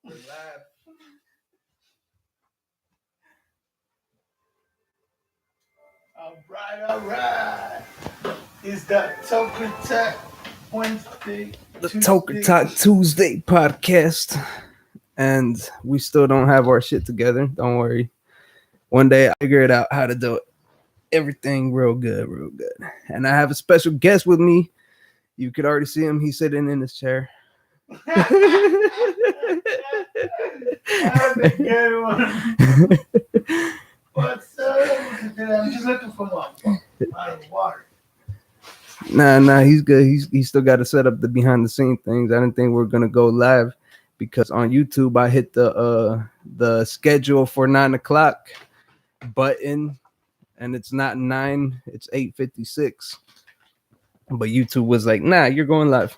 We're live. All right. It's the Toker Talk Wednesday. The Toker Talk Tuesday podcast. And we still don't have our shit together. Don't worry. One day I'll figure it out how to do it. Everything real good, real good. And I have a special guest with me. You could already see him. He's sitting in his chair. That's a good one. What's up? I'm just looking for my bottle of water. Nah, he's good. He's still got to set up the behind the scene things. I didn't think we were gonna go live because on YouTube I hit the schedule for 9:00 button, and it's not 9, it's 8:56. But YouTube was like, nah, you're going live.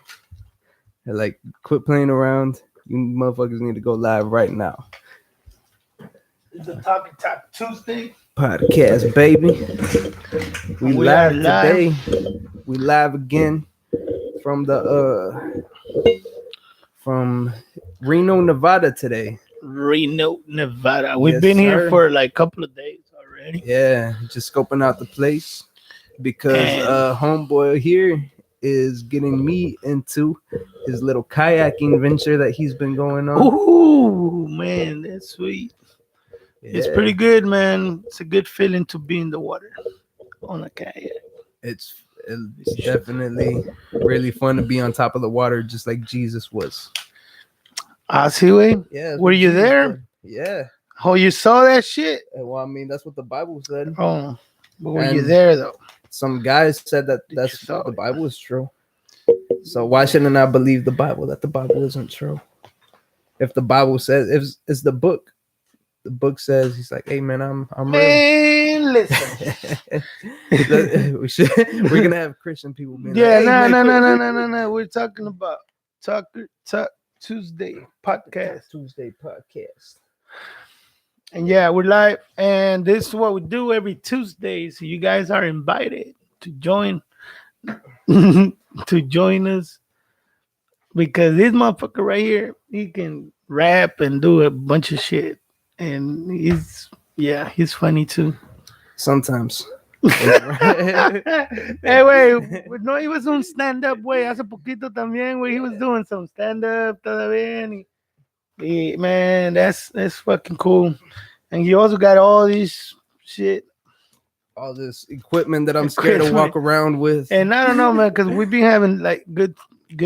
They're like, quit playing around. You motherfuckers need to go live right now. It's the Toker Talk Tuesday Podcast, baby. We live today. Live. We live again from from Reno, Nevada today. Reno, Nevada. We've Yes, been here sir. for like a couple of days already. Yeah, just scoping out the place because homeboy here is getting me into his little kayaking venture that he's been going on. Ooh, man, that's sweet. It's Yeah. pretty good, man. It's a good feeling to be in the water on a kayak. It's definitely really fun to be on top of the water, just like Jesus was. I see, way. Yeah. that's Were what you Jesus there? did. Yeah. Oh, you saw that shit? Well, I mean, that's what the Bible said. Oh, but were you And there though? Some guys said that Did that's you saw the it? Bible is true. So why shouldn't I believe the Bible that the Bible isn't true? If the Bible says, if it's the book says, he's like, hey man, I'm real. Man, listen. We're gonna have Christian people being Yeah, like, hey, no. We're talking about Toker Talk Tuesday podcast. Tuesday podcast. And yeah, we're live. And this is what we do every Tuesday. So you guys are invited to join us. Because this motherfucker right here, he can rap and do a bunch of shit. And he's funny too. Sometimes. Hey, güey, no, he was doing stand-up, güey, hace poquito también, güey, he was doing some stand-up todavía, man, that's fucking cool. And you also got all this shit. All this equipment that I'm scared to walk around with. And I don't know, man, because we've been having, like, good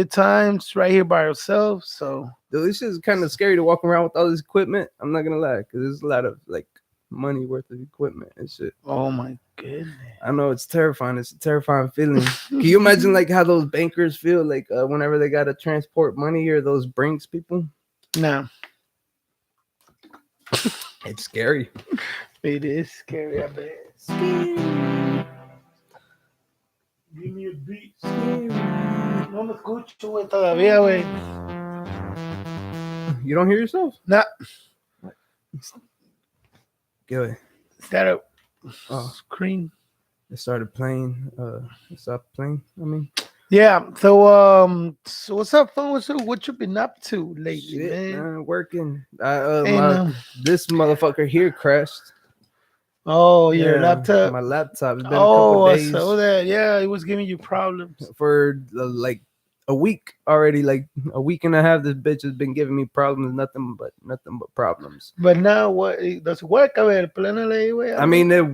times right here by ourselves, so. Dude, this is kind of scary to walk around with all this equipment. I'm not gonna lie, because there's a lot of, like, money worth of equipment and shit. Oh, my goodness. I know, it's terrifying. It's a terrifying feeling. Can you imagine like how those bankers feel like whenever they gotta transport money, or those Brinks people? No. It's scary. It is scary, I bet. Scary. Give me a beat. Scary. No me escucho, güey, todavía, güey. You don't hear yourself? Nah. Go ahead. Is that a Oh, screen? it started playing. It stopped playing. I mean, Yeah. So what's up, fun? What you been up to lately, shit, man? working. And, This motherfucker here crashed. oh, your Yeah, laptop. My laptop. It's been a Oh, couple I days saw that. Yeah, it was giving you problems. for like a week already. Like a week and a half. This bitch has been giving me problems. Nothing but problems. But now what? Does it work? A ver, planale, güey. I mean, it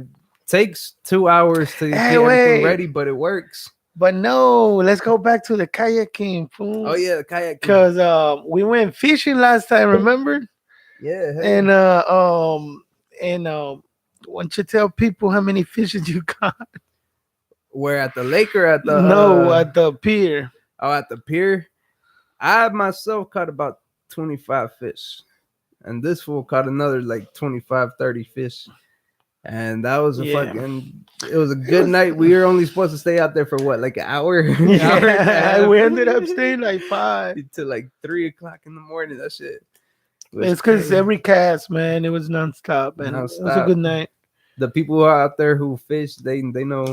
takes 2 hours to get everything wait. ready, but it works. But no, let's go back to the kayaking, fool. Oh yeah, the kayak. Because we went fishing last time, remember? Yeah. And why don't you tell people how many fishes you got? Where, at the lake or at the No, at the pier. Oh, at the pier. I myself caught about 25 fish, and this fool caught another like 25, 30 fish. And that was a it was a good night. We were only supposed to stay out there for what, like an hour? Yeah, we ended up staying like 5 till like 3:00 in the morning. That shit. It's because every cast, man, it was nonstop, and it was a good night. The people who are out there who fish, they know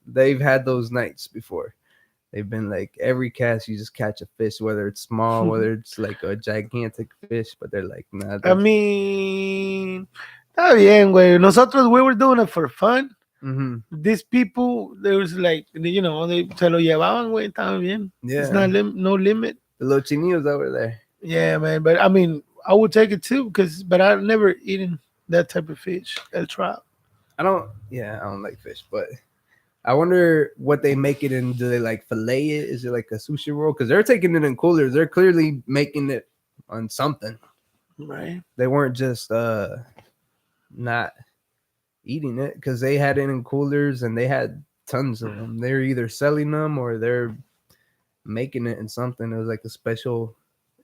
they've had those nights before. They've been like every cast you just catch a fish, whether it's small, whether it's like a gigantic fish, but they're like, nah, I that's mean, está bien, güey. Nosotros, we were doing it for fun. mm-hmm. These people, there was like, they se lo llevaban, güey. Estaba bien. It's Yeah. not no limit. The little chinillos over there. Yeah, man. But I mean, I would take it too, but I've never eaten that type of fish. El trout. I don't like fish, but I wonder what they make it in. Do they like fillet it? Is it like a sushi roll? Because they're taking it in coolers. They're clearly making it on something. Right. They weren't just not eating it, because they had it in coolers and they had tons of them. They're either selling them or they're making it in something. It was like a special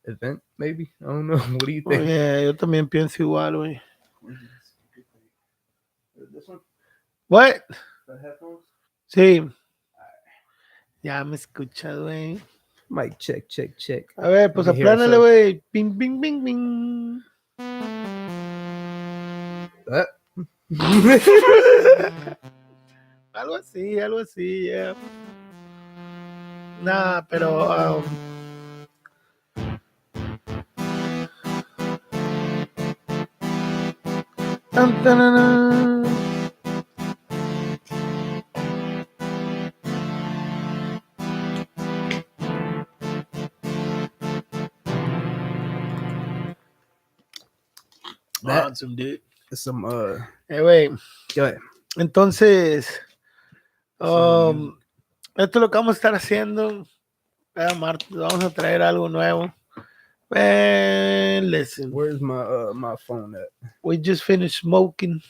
event, maybe. I don't know. What do you Oh, think? yeah, yo también pienso igual, güey. This one? What? The headphones? Sí. Ya me escuchas, güey. Mic check. A ver, pues You can hear aplánale, ourselves. güey. Ping, ping, ping, ping. Algo así, yeah. Nah, pero tan, tanana. That Awesome, dude. some Güey, go ahead. entonces, Some esto es lo que vamos a estar haciendo. Cada martes vamos a traer algo nuevo. Man, listen, where's my phone at? we just finished smoking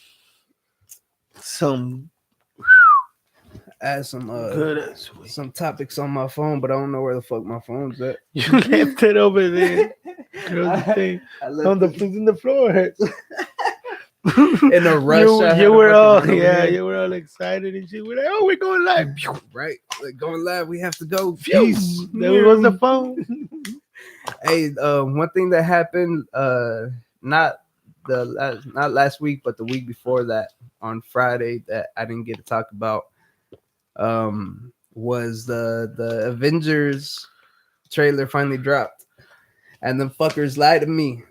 some I had some good as weed. some topics on my phone, but I don't know where the fuck my phone's at. You left it over there. Girl, the thing. I On left the in the floor. in a rush. I had You to were fucking all run over here. you were all excited and shit. We're like, oh, we're going live. Right, like going live. We have to go. Phew. Peace. There goes the phone. Hey, one thing that happened, not last week, but the week before that, on Friday, that I didn't get to talk about, was the Avengers trailer finally dropped, and the fuckers lied to me.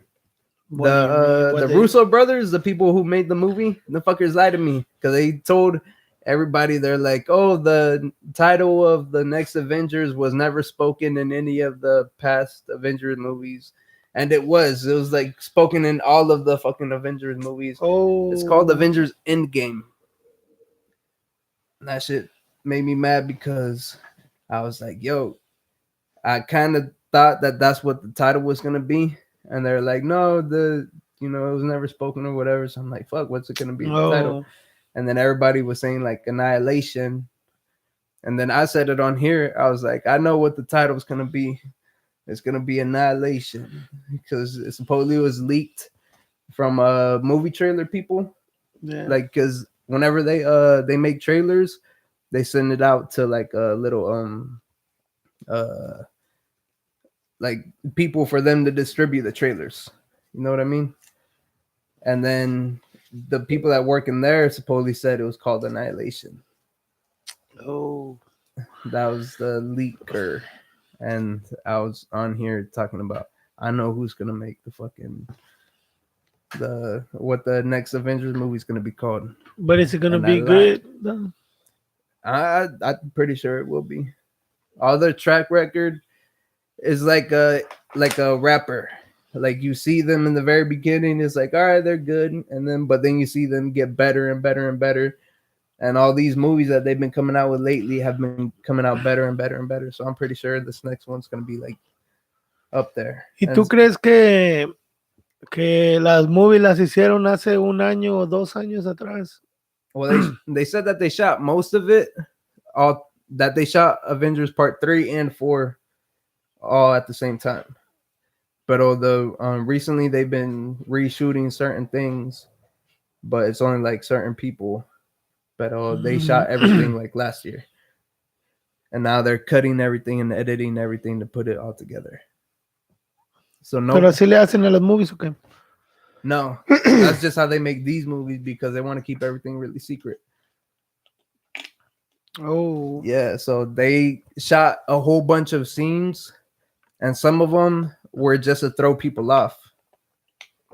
The Russo brothers, the people who made the movie, the fuckers lied to me, because they told everybody, they're like, oh, the title of the next Avengers was never spoken in any of the past Avengers movies. And it was like spoken in all of the fucking Avengers movies. Oh, It's called Avengers Endgame. And that shit made me mad, because I was like, yo, I kind of thought that that's what the title was going to be. And they're like, no, it was never spoken or whatever. So I'm like, fuck, what's it going to be the title? And then everybody was saying like Annihilation. And then I said it on here. I was like, I know what the title is going to be. It's going to be Annihilation, because it supposedly was leaked from movie trailer people. Yeah. Like, because whenever they make trailers, they send it out to like a little like people for them to distribute the trailers. You know what I mean? And then the people that work in there supposedly said it was called Annihilation. Oh, That was the leaker. And I was on here talking about, I know who's gonna make the fucking what the next Avengers movie is gonna be called. but is it gonna And be good? No. I'm pretty sure it will be. All their track record is like a rapper. Like, you see them in the very beginning, it's like, all right, they're good, but then you see them get better and better and better. And all these movies that they've been coming out with lately have been coming out better and better and better. So I'm pretty sure this next one's gonna be like up there. ¿Y tú crees que las movies las hicieron hace un año o 2 años atrás? Well, they said that they shot most of it, that they shot Avengers Part 3 and 4 all at the same time. But although recently they've been reshooting certain things, but it's only like certain people. But they shot everything like last year. And now they're cutting everything and editing everything to put it all together. So no. Pero así le hacen a las movies, okay? No, that's just how they make these movies, because they want to keep everything really secret. Oh, Yeah, so they shot a whole bunch of scenes, and some of them were just to throw people off,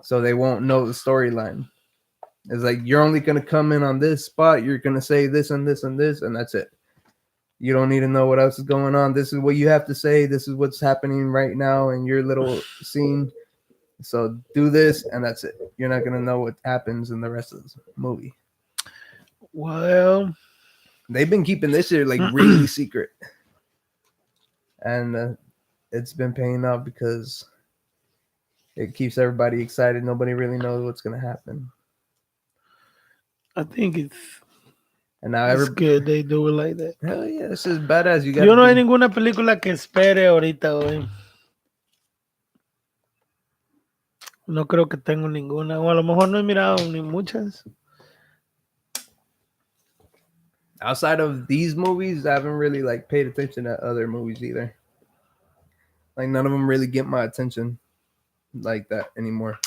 so they won't know the storyline. It's like you're only gonna come in on this spot. You're gonna say this and this and this, and that's it. You don't need to know what else is going on. This is what you have to say. This is what's happening right now in your little scene. So do this, and that's it. You're not gonna know what happens in the rest of the movie. well, They've been keeping this shit like really secret, and it's been paying off because it keeps everybody excited. Nobody really knows what's gonna happen, I think and now it's every good they do it like that. hell yeah, this is badass. You got Yo no hay ninguna película que espere ahorita, güey. No creo que tengo ninguna. O a lo mejor no he mirado ni muchas. outside of these movies. I haven't really like paid attention to other movies either. Like none of them really get my attention like that anymore.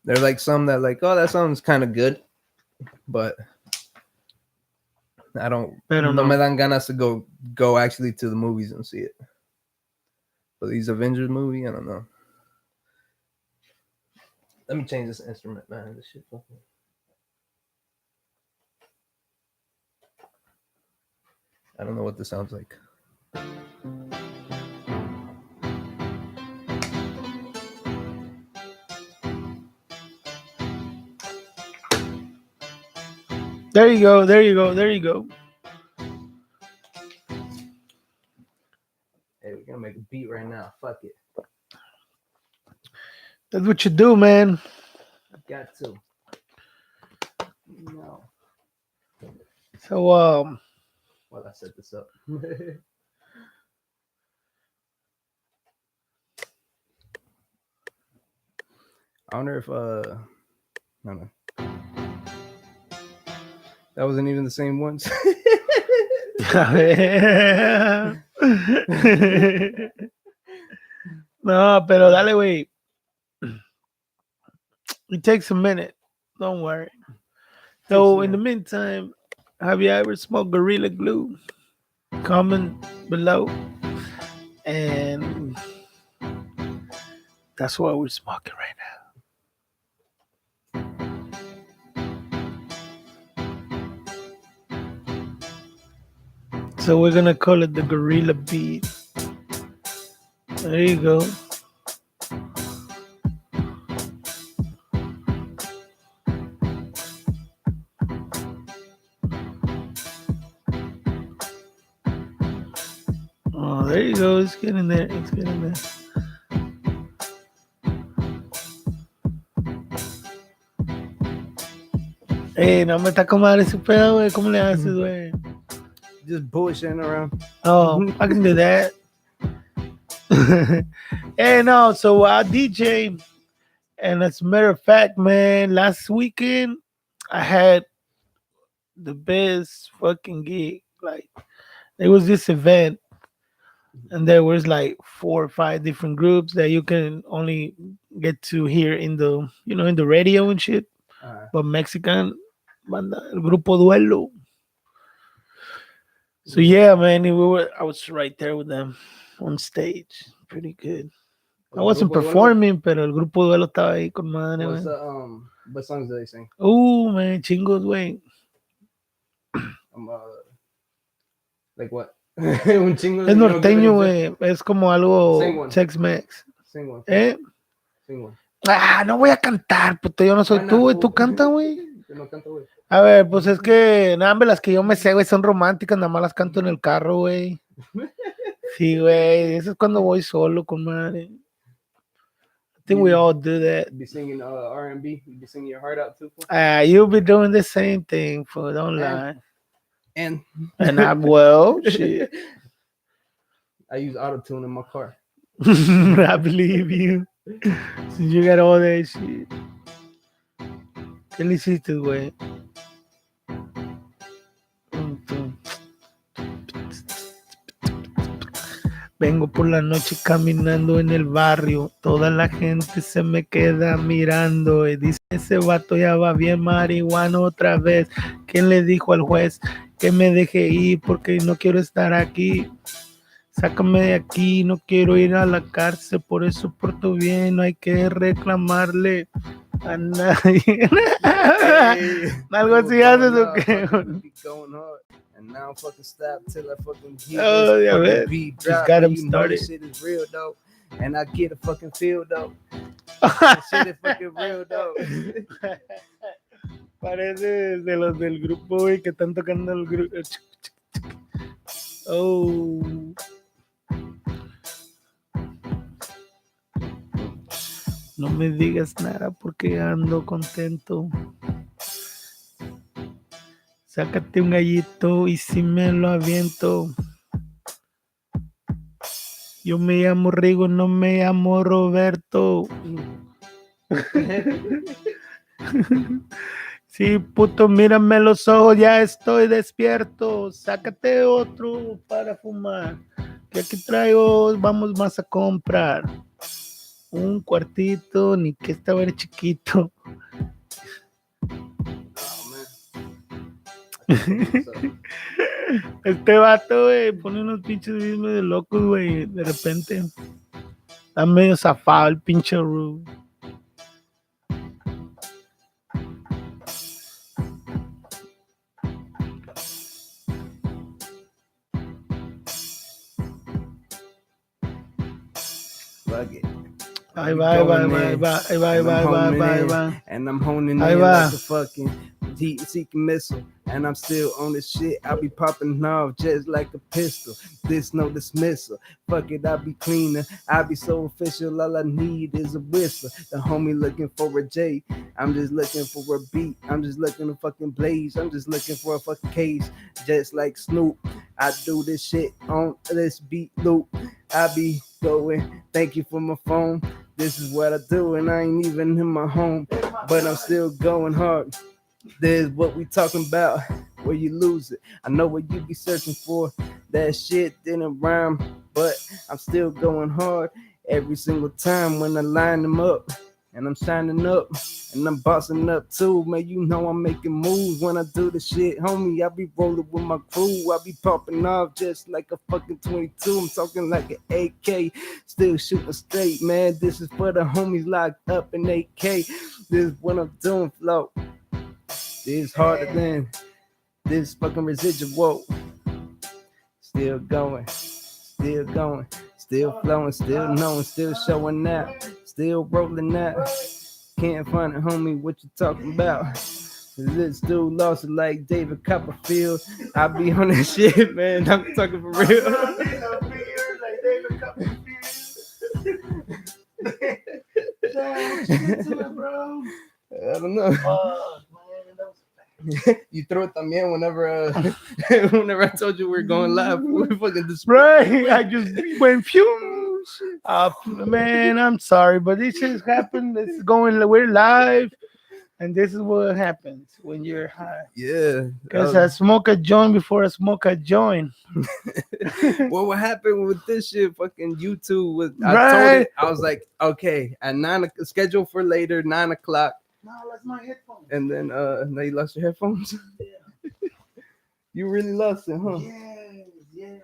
They're like some that like, oh, that sounds kind of good, but I don't. Pero No no. me dan ganas to go actually to the movies and see it. But these Avengers movie, I don't know. Let me change this instrument, man. This shit fucking. I don't know what this sounds like. There you go. There you go. There you go. Hey, we're gonna make a beat right now. Fuck it. That's what you do, man. Got to. No. So, Well, I set this up. I wonder if no. That wasn't even the same ones. no, pero dale, güey. It takes a minute. Don't worry. So, in the meantime, have you ever smoked Gorilla Glue? Comment below. And that's what we're smoking right now. So we're gonna call it the Gorilla Beat. There you go. Oh, there you go. It's getting there. It's getting there. Hey, no me está como dar ese pedo, güey. ¿Cómo le haces, güey? Just bullshitting around. Oh, I can do that. Hey, no, so I DJ, and as a matter of fact, man, last weekend I had the best fucking gig. Like, there was this event, and there was like 4 or 5 different groups that you can only get to hear in the, in the radio and shit. But Mexican banda, el grupo Duelo. So yeah, man, I was right there with them on stage. Pretty good. I wasn't performing, pero el grupo Duelo estaba ahí con madre, What's man. what songs do they sing? Man, chingos, güey. Like what? Un chingo Es norteño, güey. Es como algo Sing one. Tex-Mex. Sing one. ¿Eh? Sing one. No voy a cantar, puto. Yo no soy Why tú, not, güey. fool? Tú canta, güey. Yo no canto, güey. A ver, pues es que nada más las que yo me sé, güey, son románticas. Nada más las canto en el carro, güey. Sí, güey. Eso es cuando voy solo, con madre. I think we all do that. You be singing R&B. You be singing your heart out too. You'll be doing the same thing, fool. Don't lie. And Well, shit. I use auto-tune in my car. I believe you. Since you got all that shit. ¿Qué le hiciste, güey? Vengo por la noche caminando en el barrio. Toda la gente se me queda mirando. Y dice, ese vato ya va bien marihuano otra vez. ¿Quién le dijo al juez que me deje ir porque no quiero estar aquí. Sácame de aquí, no quiero ir a la cárcel, por eso por tu bien no hay que reclamarle a nadie. Hey, Algo we were así haces going o up, qué. fucking, we be going hard. And now fucking stop till I fucking hear this Oh, yeah, fucking man. beat Just drop. got Man, him you know this started. shit is real though. And I get a fucking feel though. This shit is fucking real though. Parece de los del grupo, güey, que están tocando el grupo. Oh. No me digas nada porque ando contento. Sácate un gallito y si me lo aviento. Yo me llamo Rigo, no me llamo Roberto. Sí, puto, mírame los ojos, ya estoy despierto. Sácate otro para fumar. Que aquí traigo, vamos más a comprar. Un cuartito, ni que estaba chiquito. Este vato, güey, pone unos pinches videos medio locos, güey. De repente. Está medio zafado el pinche Ru. Fuck it. Ahí va, ahí va, ahí va, ahí va, ahí va, ahí And va, I'm ahí va, ahí honing va, ahí in, va. and I'm honing Ahí in va. like a fucking heat-seeking missile. And I'm still on this shit. I be popping off just like a pistol. This no dismissal. Fuck it, I be cleaner. I be so official. All I need is a whistle. The homie looking for a J. I'm just looking for a beat. I'm just looking to fucking blaze. I'm just looking for a fucking case. Just like Snoop. I do this shit on this beat loop. I be going. Thank you for my phone. This is what I do, and I ain't even in my home, but I'm still going hard. This is what we talking about, where you lose it. I know what you be searching for. That shit didn't rhyme, but I'm still going hard every single time when I line them up. And I'm shining up, and I'm bossing up too. Man, you know I'm making moves when I do the shit, homie. I be rolling with my crew. I be popping off just like a fucking 22. I'm talking like an AK, still shooting straight, man. This is for the homies locked up in AK. This is what I'm doing, flow. This is harder than this fucking residual. Still going, still flowing, still knowing, still showing out, still rolling out. Can't find it, homie. What you talking about? This dude lost it like David Copperfield. I be on that shit, man. I'm talking for real. I don't know. You throw it también whenever whenever I told you we were going live. We were fucking Right, I just went phew. Man, I'm sorry, but this just happened. It's going. We're live, and this is what happens when you're high. Yeah. Because I smoke a joint before I smoke a joint. Well, what happened with this shit? Fucking YouTube was. I told Right. it. I was like, okay, at schedule for later, 9 o'clock, No, that's my headphones. and then now you lost your headphones. You really lost it, huh? Yes, yes.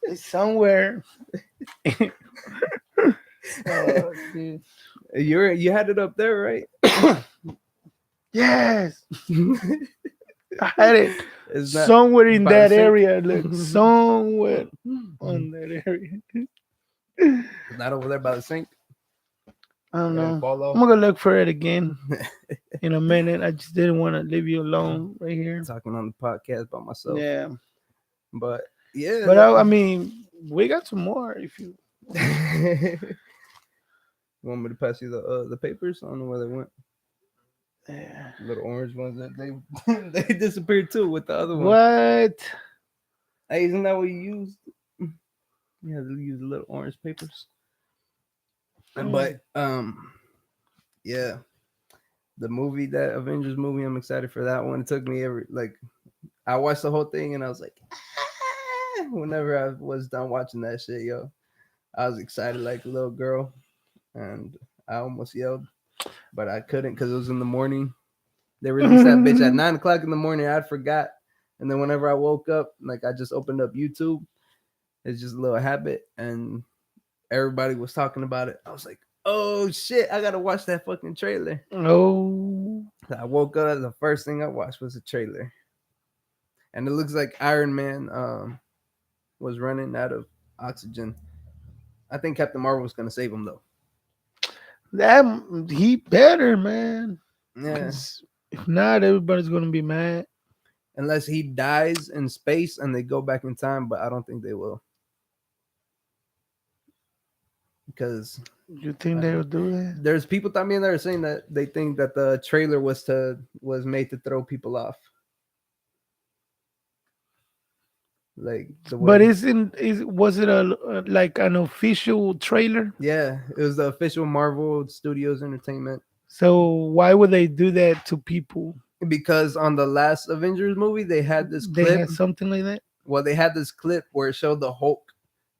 It's somewhere. Oh, dude. You had it up there, right? Yes, I had it It's not somewhere in by the that sink? area. Like somewhere on that area. It's not over there by the sink. I don't Ready to know. fall off? I'm gonna look for it again in a minute. I just didn't want to leave you alone right here. Talking on the podcast by myself. Yeah, But yeah. but I mean, we got some more. If you You want me to pass you the papers? I don't know where they went. yeah. Little orange ones that they they disappeared too with the other one. What? Hey, isn't that what you used? You have to use the little orange papers. But yeah, the movie, that Avengers movie, I'm excited for that one. It took me I watched the whole thing and I was like, ah! Whenever I was done watching that shit, yo, I was excited like a little girl, and I almost yelled, but I couldn't because it was in the morning. They released that bitch at 9 o'clock in the morning. I forgot And then whenever I woke up, like I just opened up YouTube. It's just a little habit, and everybody was talking about it. I was like, oh shit, I gotta watch that fucking trailer. Oh, I woke up, the first thing I watched was a trailer. And it looks like Iron Man was running out of oxygen. I think Captain Marvel was gonna save him though. that he better, man. Yeah. Because if not, everybody's gonna be mad. Unless he dies in space and they go back in time, but I don't think they will. Because You think they'll do that? there's people también that are saying that they think that the trailer was made to throw people off. Like the But way, was it a like an official trailer? yeah, it was the official Marvel Studios Entertainment. So why would they do that to people? Because on the last Avengers movie, they had this They clip. had something like that. Well, they had this clip where it showed the Hulk,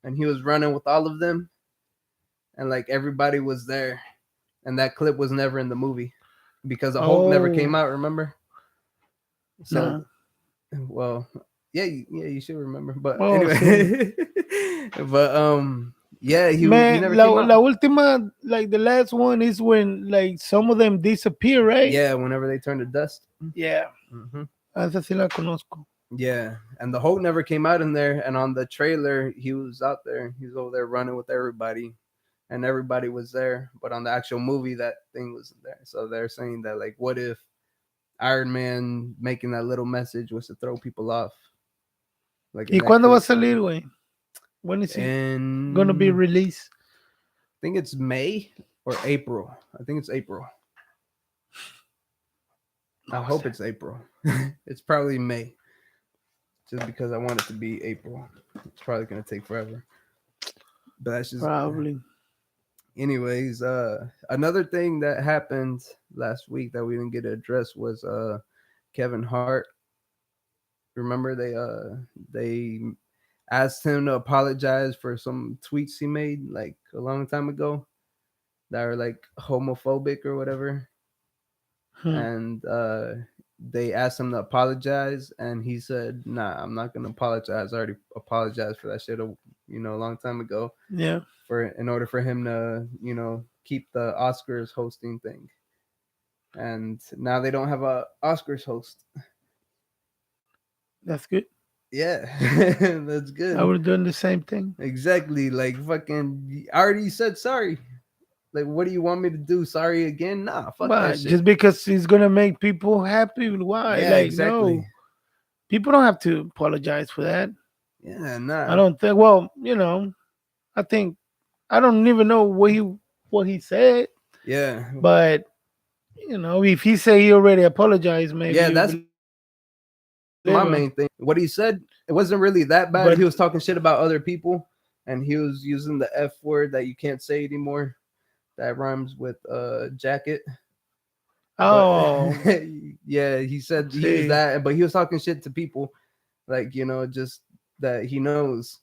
and he was running with all of them, and like everybody was there, and that clip was never in the movie because the Hulk never came Oh out. Remember? So, no. well, yeah, yeah, you should remember. But Oh, sí. anyway, but yeah, he Man, never came la out. última, like the last one is when like some of them disappear, right? Yeah, whenever they turned to dust. Yeah, Hmm. esa sí la conozco. Yeah, and the Hulk never came out in there. And on the trailer, he was out there. He was over there running with everybody, and everybody was there. But on the actual movie, that thing wasn't there. So they're saying that, like, what if Iron Man making that little message was to throw people off, like in ¿Y that cuándo va a clip? salir, güey? When is it gonna be And released? I think it's May or April. I think it's April. I No hope sé. it's April. It's probably May, just because I want it to be April. It's probably gonna take forever. But that's just, Probably. anyways. Another thing that happened last week that we didn't get to address was Kevin Hart. Remember they asked him to apologize for some tweets he made like a long time ago that are like homophobic or whatever. Hmm. And they asked him to apologize, and he said, "Nah, I'm not gonna apologize. I already apologized for that shit, a long time ago. Yeah, For in order for him to, keep the Oscars hosting thing, and now they don't have a Oscars host. that's good. Yeah, that's I good. would have done the same thing. Exactly. Like fucking, I already said sorry. Like, what do you want me to do? Sorry again? Nah, fuck that But shit. just because he's gonna make people happy, why? Yeah, Like, no, exactly. people don't have to apologize for that. Yeah, I nah. don't think. Well, I think I don't even know what he said, Yeah, but if he say he already apologized, maybe yeah. you That's believe my him. main thing. What he said, it wasn't really that bad. But He was talking shit about other people, and he was using the F word that you can't say anymore. That rhymes with jacket. But oh, yeah, he said he used see, that, but he was talking shit to people, like, just that he knows.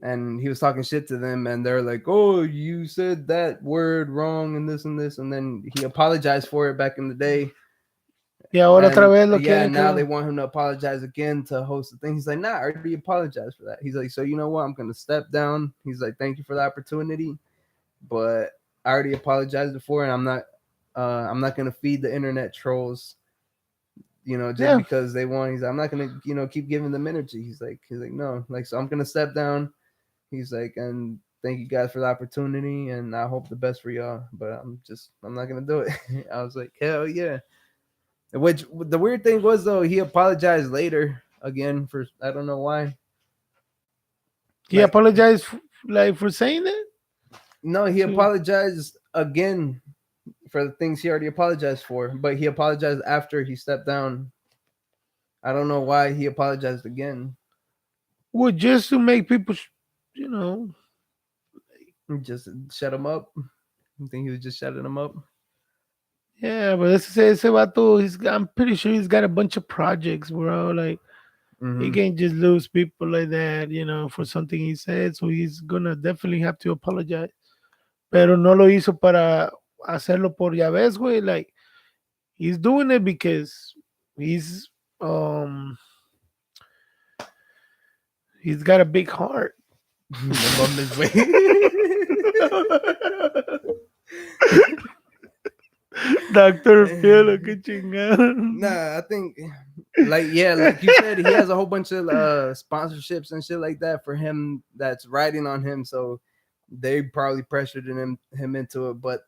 And he was talking shit to them, and they're like, "Oh, you said that word wrong and this and this," and then he apologized for it back in the day. y ahora otra And vez lo yeah, quieren que now lo. they want him to apologize again to host the thing. He's like, "Nah, I already apologized for that." He's like, "So you know what? I'm gonna step down." He's like, "Thank you for the opportunity, but I already apologized before, and I'm not gonna feed the internet trolls, just Yeah, because they want." He's like, "I'm not gonna, keep giving them energy." He's like, "No, like, so I'm gonna step down." He's like, "And thank you guys for the opportunity, and I hope the best for y'all, but I'm not gonna do it." I was like, "Hell yeah!" Which the weird thing was though, he apologized later again for, I don't know why. he Like, apologized like for saying that. no, he To, apologized again for the things he already apologized for, but he apologized after he stepped down. I don't know why he apologized again. well, just to make people, you know, Just shut him up. I think he was just shutting him up. yeah. But ese vato, I'm pretty sure he's got a bunch of projects, bro. Like he Hmm. can't just lose people like that, for something he said. So he's gonna definitely have to apologize. Pero no lo hizo para hacerlo por ya ves, güey. Like he's doing it because he's um He's got a big heart. The mom is way. Doctor Phil, qué chingado. Nah, I think like yeah, like you said, he has a whole bunch of sponsorships and shit like that for him that's riding on him. So they probably pressured him into it. But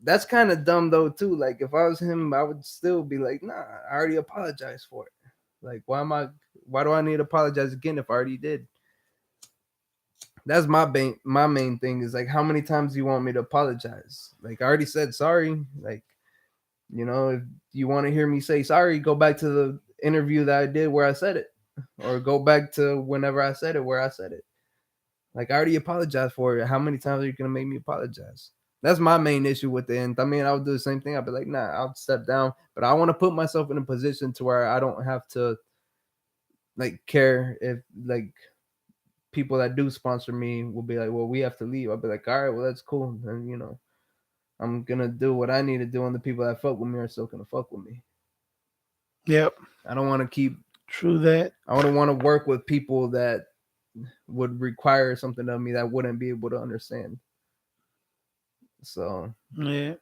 that's kind of dumb though too. Like if I was him, I would still be like, nah, I already apologized for it. Like why do I need to apologize again if I already did? That's my main thing is like how many times do you want me to apologize? Like I already said sorry. Like, you know, if you want to hear me say sorry, go back to the interview that I did where I said it. Or go back to whenever I said it where I said it. Like I already apologized for it. How many times are you gonna make me apologize? That's my main issue with it. And I mean, I would do the same thing. I'd be like, nah, I'll step down. But I want to put myself in a position to where I don't have to like care if like people that do sponsor me will be like, well, we have to leave. I'll be like, all right, well, that's cool. And you know, I'm gonna do what I need to do, and the people that fuck with me are still gonna fuck with me. Yep, I don't want to keep. true that. I wouldn't want to work with people that would require something of me that I wouldn't be able to understand. So, Yeah,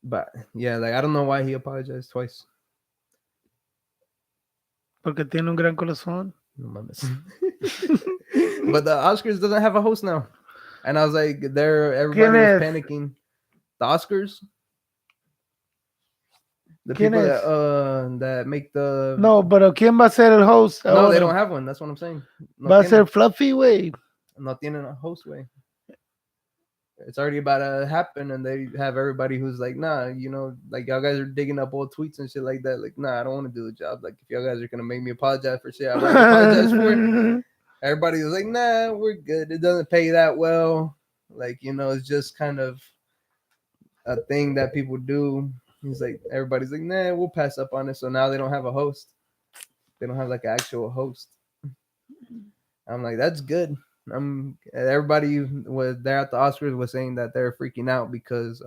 but yeah, like I don't know why he apologized twice. porque tiene un gran corazón. No mames. But the Oscars doesn't have a host now, and I was like, everybody ¿Quién was es? panicking. The Oscars, the ¿Quién people es? that make the No, pero ¿quién va a ser el host no, they ahora? don't have one. That's what I'm saying. No Va a ser tienen, Fluffy, güey. no tienen a host way. It's already about to happen, and they have everybody who's like, nah, you know, like y'all guys are digging up old tweets and shit like that. Like, nah, I don't want to do the job. Like, if y'all guys are gonna make me apologize for shit, I've already apologized for it. Everybody was like, nah, we're good. It doesn't pay that well. Like, you know, it's just kind of a thing that people do. He's like, everybody's like, nah, we'll pass up on it. So now they don't have a host. They don't have like an actual host. I'm like, that's good. Everybody was there at the Oscars was saying that they're freaking out because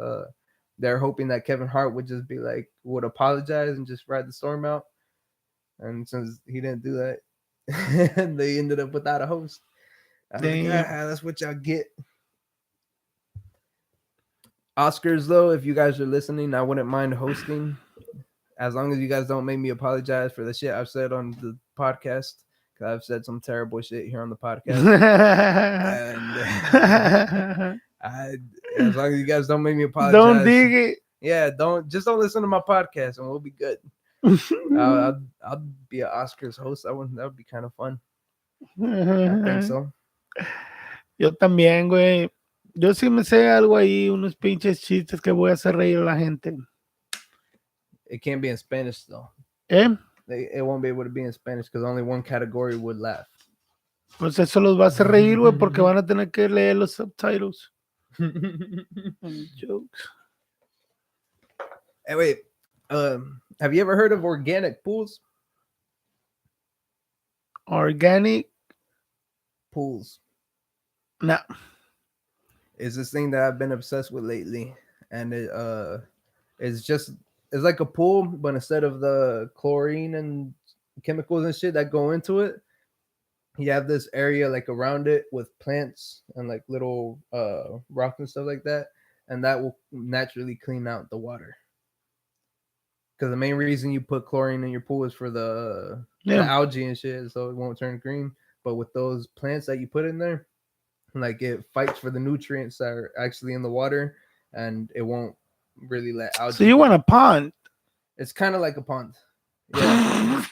they're hoping that Kevin Hart would just be like would apologize and just ride the storm out. And since he didn't do that, they ended up without a host. I was like, that's what y'all get. Oscars though, if you guys are listening, I wouldn't mind hosting as long as you guys don't make me apologize for the shit I've said on the podcast. I've said some terrible shit here on the podcast, and as long as you guys don't make me apologize, don't dig it. Yeah, don't listen to my podcast, and we'll be good. I'll be an Oscars host. That would be kind of fun. I think so. Yo también, güey. Yo sí me sé algo ahí, unos pinches chistes que voy a hacer reír a la gente. It can't be in Spanish though. ¿Eh? It won't be able to be in Spanish because only one category would laugh. Pues eso los va a hacer reír, güey, porque van a tener que leer los subtitles. Jokes. Hey, wait. Have you ever heard of organic pools? Organic pools. No. It's this thing that I've been obsessed with lately, and it's like a pool, but instead of the chlorine and chemicals and shit that go into it, you have this area like around it with plants and like little rocks and stuff like that, and that will naturally clean out the water. Because the main reason you put chlorine in your pool is for the algae and shit, so it won't turn green. But with those plants that you put in there, like it fights for the nutrients that are actually in the water, and it won't really let algae. So you want a pond? It's kind of like a pond. Yeah.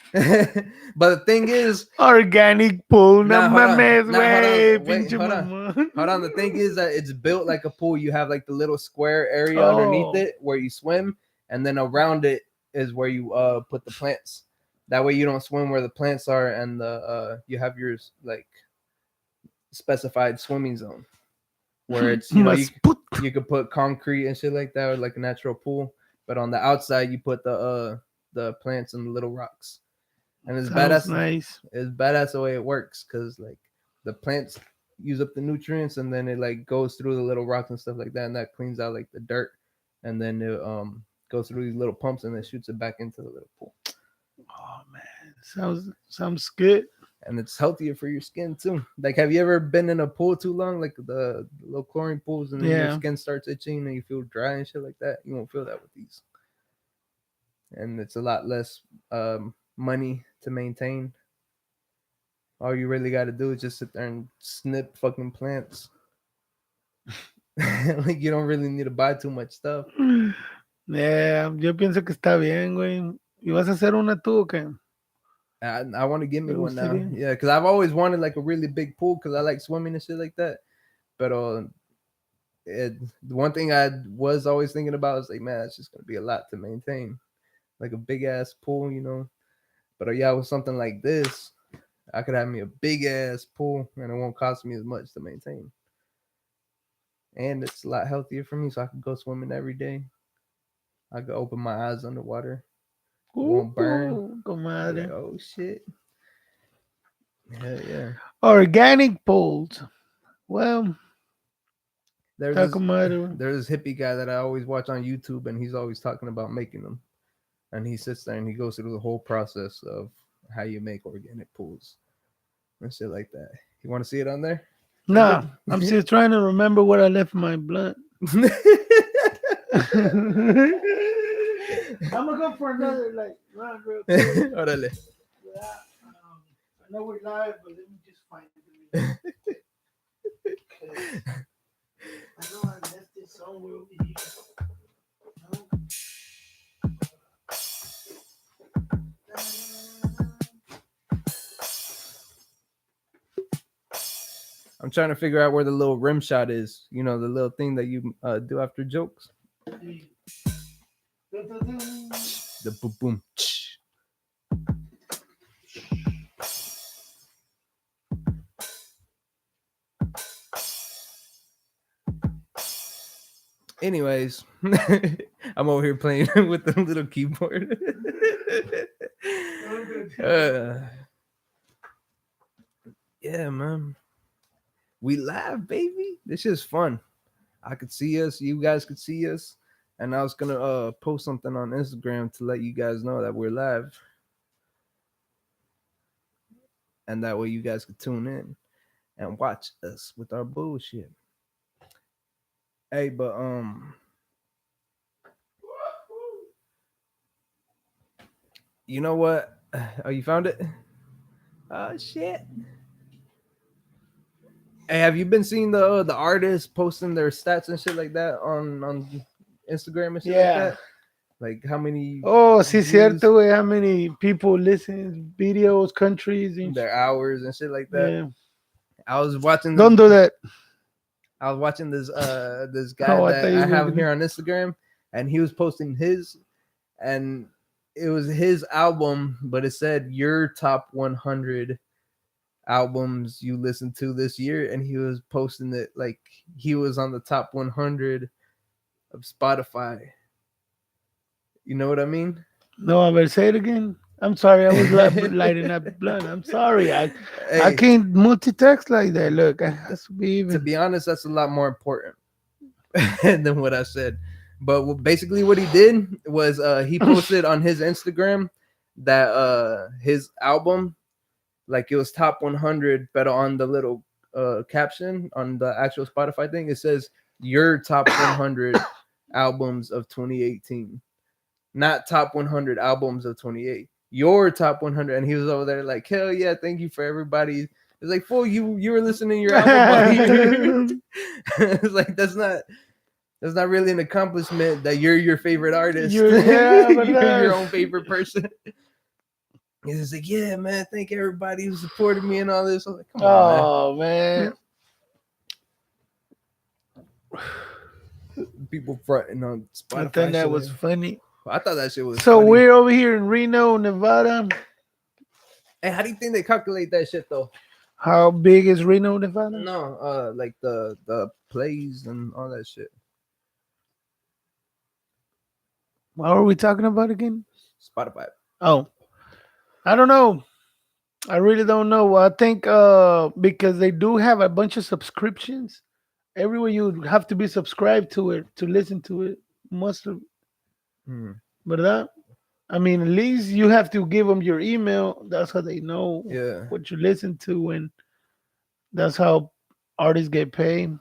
But the thing is, organic pool. Hold on. The thing is that it's built like a pool. You have like the little square area underneath it where you swim, and then around it is where you put the plants. That way you don't swim where the plants are, and the you have your like specified swimming zone where it's you could put concrete and shit like that, or like a natural pool. But on the outside, you put the plants and the little rocks. And it's badass. Nice. It's badass the way it works, because like the plants use up the nutrients, and then it like goes through the little rocks and stuff like that, and that cleans out like the dirt, and then it goes through these little pumps and then shoots it back into the little pool. Oh man, sounds good. and it's healthier for your skin too. Like, have you ever been in a pool too long, like the little chlorine pools, and then your Yeah. skin starts itching and you feel dry and shit like that? You won't feel that with these, and it's a lot less money to maintain. All you really got to do is just sit there and snip fucking plants. Like, you don't really need to buy too much stuff. Yeah, yo pienso que está bien, güey. ¿Y vas a hacer una tú o qué? I want to get me ¿Te one now. gustaría? Yeah, because I've always wanted like a really big pool because I like swimming and shit like that. But the one thing I was always thinking about is like, man, it's just gonna be a lot to maintain, like a big ass pool, you know. But yeah, with something like this, I could have me a big ass pool and it won't cost me as much to maintain. And it's a lot healthier for me, so I could go swimming every day. I could open my eyes underwater. It won't burn. I'll be like, Comadre. oh shit. Hell yeah. Organic pools. Well, There's está this comadre. there's this hippie guy that I always watch on YouTube, and he's always talking about making them. And he sits there and he goes through the whole process of how you make organic pools and shit like that. You want to see it on there? Nah, I'm still trying to remember what I left in my blood. I'm gonna go for another like round real quick. Órale. Yeah, I know we're live, but let me just find it. 'Cause I know I left it somewhere over here. No? I'm trying to figure out where the little rim shot is. You know, the little thing that you do after jokes. The boom boom. Anyways, I'm over here playing with the little keyboard. Yeah, man. We live, baby. This is fun. I could see us. You guys could see us. And I was gonna post something on Instagram to let you guys know that we're live. And that way you guys could tune in and watch us with our bullshit. Hey, but you know what? Oh, you found it? Oh shit. Hey, have you been seeing the artists posting their stats and shit like that on Instagram and shit like Yeah. that? Like how many Oh, sí, views, cierto, güey. How many people listen, videos, countries, and their hours and shit like that. yeah. I was watching this Don't do that. I was watching this guy Oh, I thought that you I were have gonna. here on Instagram, and he was posting his, and it was his album, but it said your top 100 albums you listened to this year, and he was posting it like he was on the top 100 of Spotify. You know what I mean? No, I better say it again. I'm sorry, I was lighting up blood. I'm sorry. I Hey, can't multitask like that. Look, I has to be to even. be honest, that's a lot more important than what I said. But basically, what he did was he posted on his Instagram that his album, like it was top 100, but on the little caption on the actual Spotify thing, it says your top 100 albums of 2018, not top 100 albums of 28. Your top 100, and he was over there like, hell yeah, thank you for everybody. It's like, fool, you were listening to your album all year. It's like that's not really an accomplishment that you're your favorite artist. Yeah, but You're your own favorite person. He's just like, yeah, man, thank everybody who supported me and all this. I was like, come on, Oh man. man. People fronting on I Spotify. thought that shit. was funny. I thought that shit was So funny. we're over here in Reno, Nevada. Hey, how do you think they calculate that shit though? How big is Reno, Nevada? No, like the plays and all that shit. What are we talking about again? Spotify. Oh, I don't know. I really don't know. I think because they do have a bunch of subscriptions. Everywhere you have to be subscribed to it to listen to it. Must have, Hmm. ¿verdad? I mean, at least you have to give them your email. That's how they know Yeah. what you listen to, and that's how artists get paid.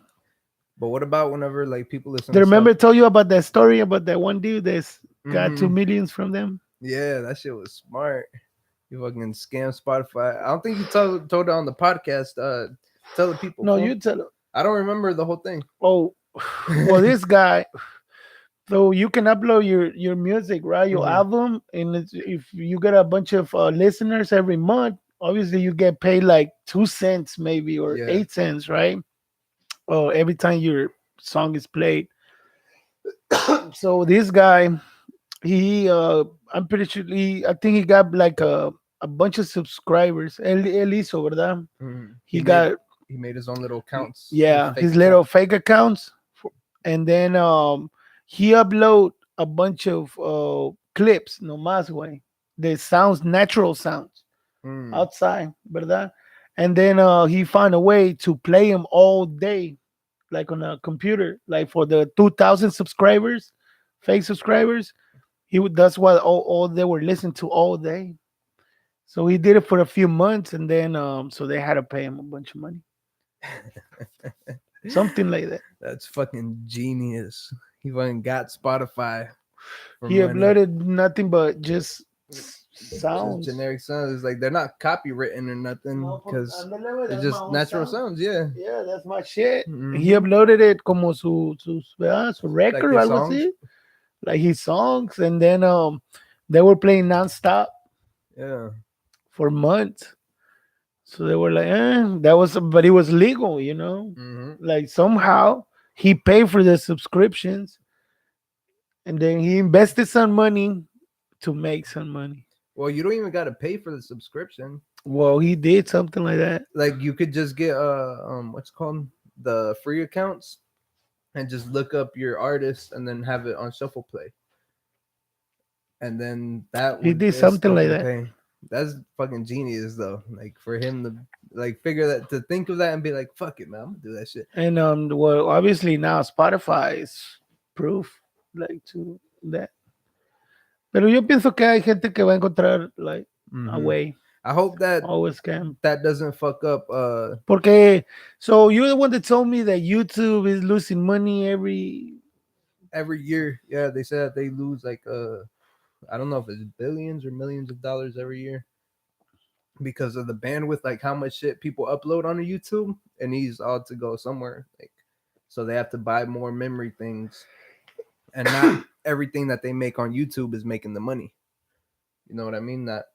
But what about whenever like people listen They to remember stuff? I told you about that story about that one dude that's got two Hmm. millions from them. Yeah, that shit was smart. You fucking scam Spotify. I don't think you told it on the podcast. Tell the people, No, fool. you tell. I don't remember the whole thing. Oh, well, this guy. So you can upload your music, right? Your Hmm. album, and if you get a bunch of listeners every month, obviously you get paid like 2 cents, maybe, or Yeah. 8 cents, right? Oh, every time your song is played. So this guy, he, I'm pretty sure I think he got like a bunch of subscribers. Él hizo, ¿verdad? Hmm. He got, He made his own little accounts, his yeah, fake his little accounts. fake accounts, and then he upload a bunch of clips, no más way. The sounds, natural sounds Mm. outside, ¿verdad? And then he found a way to play them all day, like on a computer, like for the 2,000 subscribers, fake subscribers. That's what all they were listening to all day. So he did it for a few months, and then so they had to pay him a bunch of money, something like that. That's fucking genius. He fucking got Spotify for He money. uploaded nothing but just Just sounds. generic sounds. It's like they're not copywritten or nothing No, because ándale, güey, it's that's my just own natural sound. sounds. Yeah. Yeah, that's my shit. He Hmm. uploaded it como su Like record o his algo songs. así, like his songs, and then they were playing nonstop Yeah. for months. So they were like, that was, but it was legal, you know. Hmm. Like somehow he paid for the subscriptions, and then he invested some money to make some money. Well, you don't even got to pay for the subscription. Well, he did something like that. Like you could just get what's it called, the free accounts, and just look up your artist and then have it on shuffle play, and then that He would did is something still like gonna that. pay. That's fucking genius though. Like for him to like figure that, to think of that and be like, fuck it, man, I'm gonna do that shit. And well, obviously now Spotify is proof like to that. Pero yo pienso que hay gente que va a encontrar like a Hmm. way, I hope that always can. that doesn't fuck up Porque so you're the one that told me that YouTube is losing money every year. Yeah, they said they lose like I don't know if it's billions or millions of dollars every year because of the bandwidth, like how much shit people upload onto YouTube, and needs all to go somewhere. Like, so they have to buy more memory things, and not everything that they make on YouTube is making the money. You know what I mean? That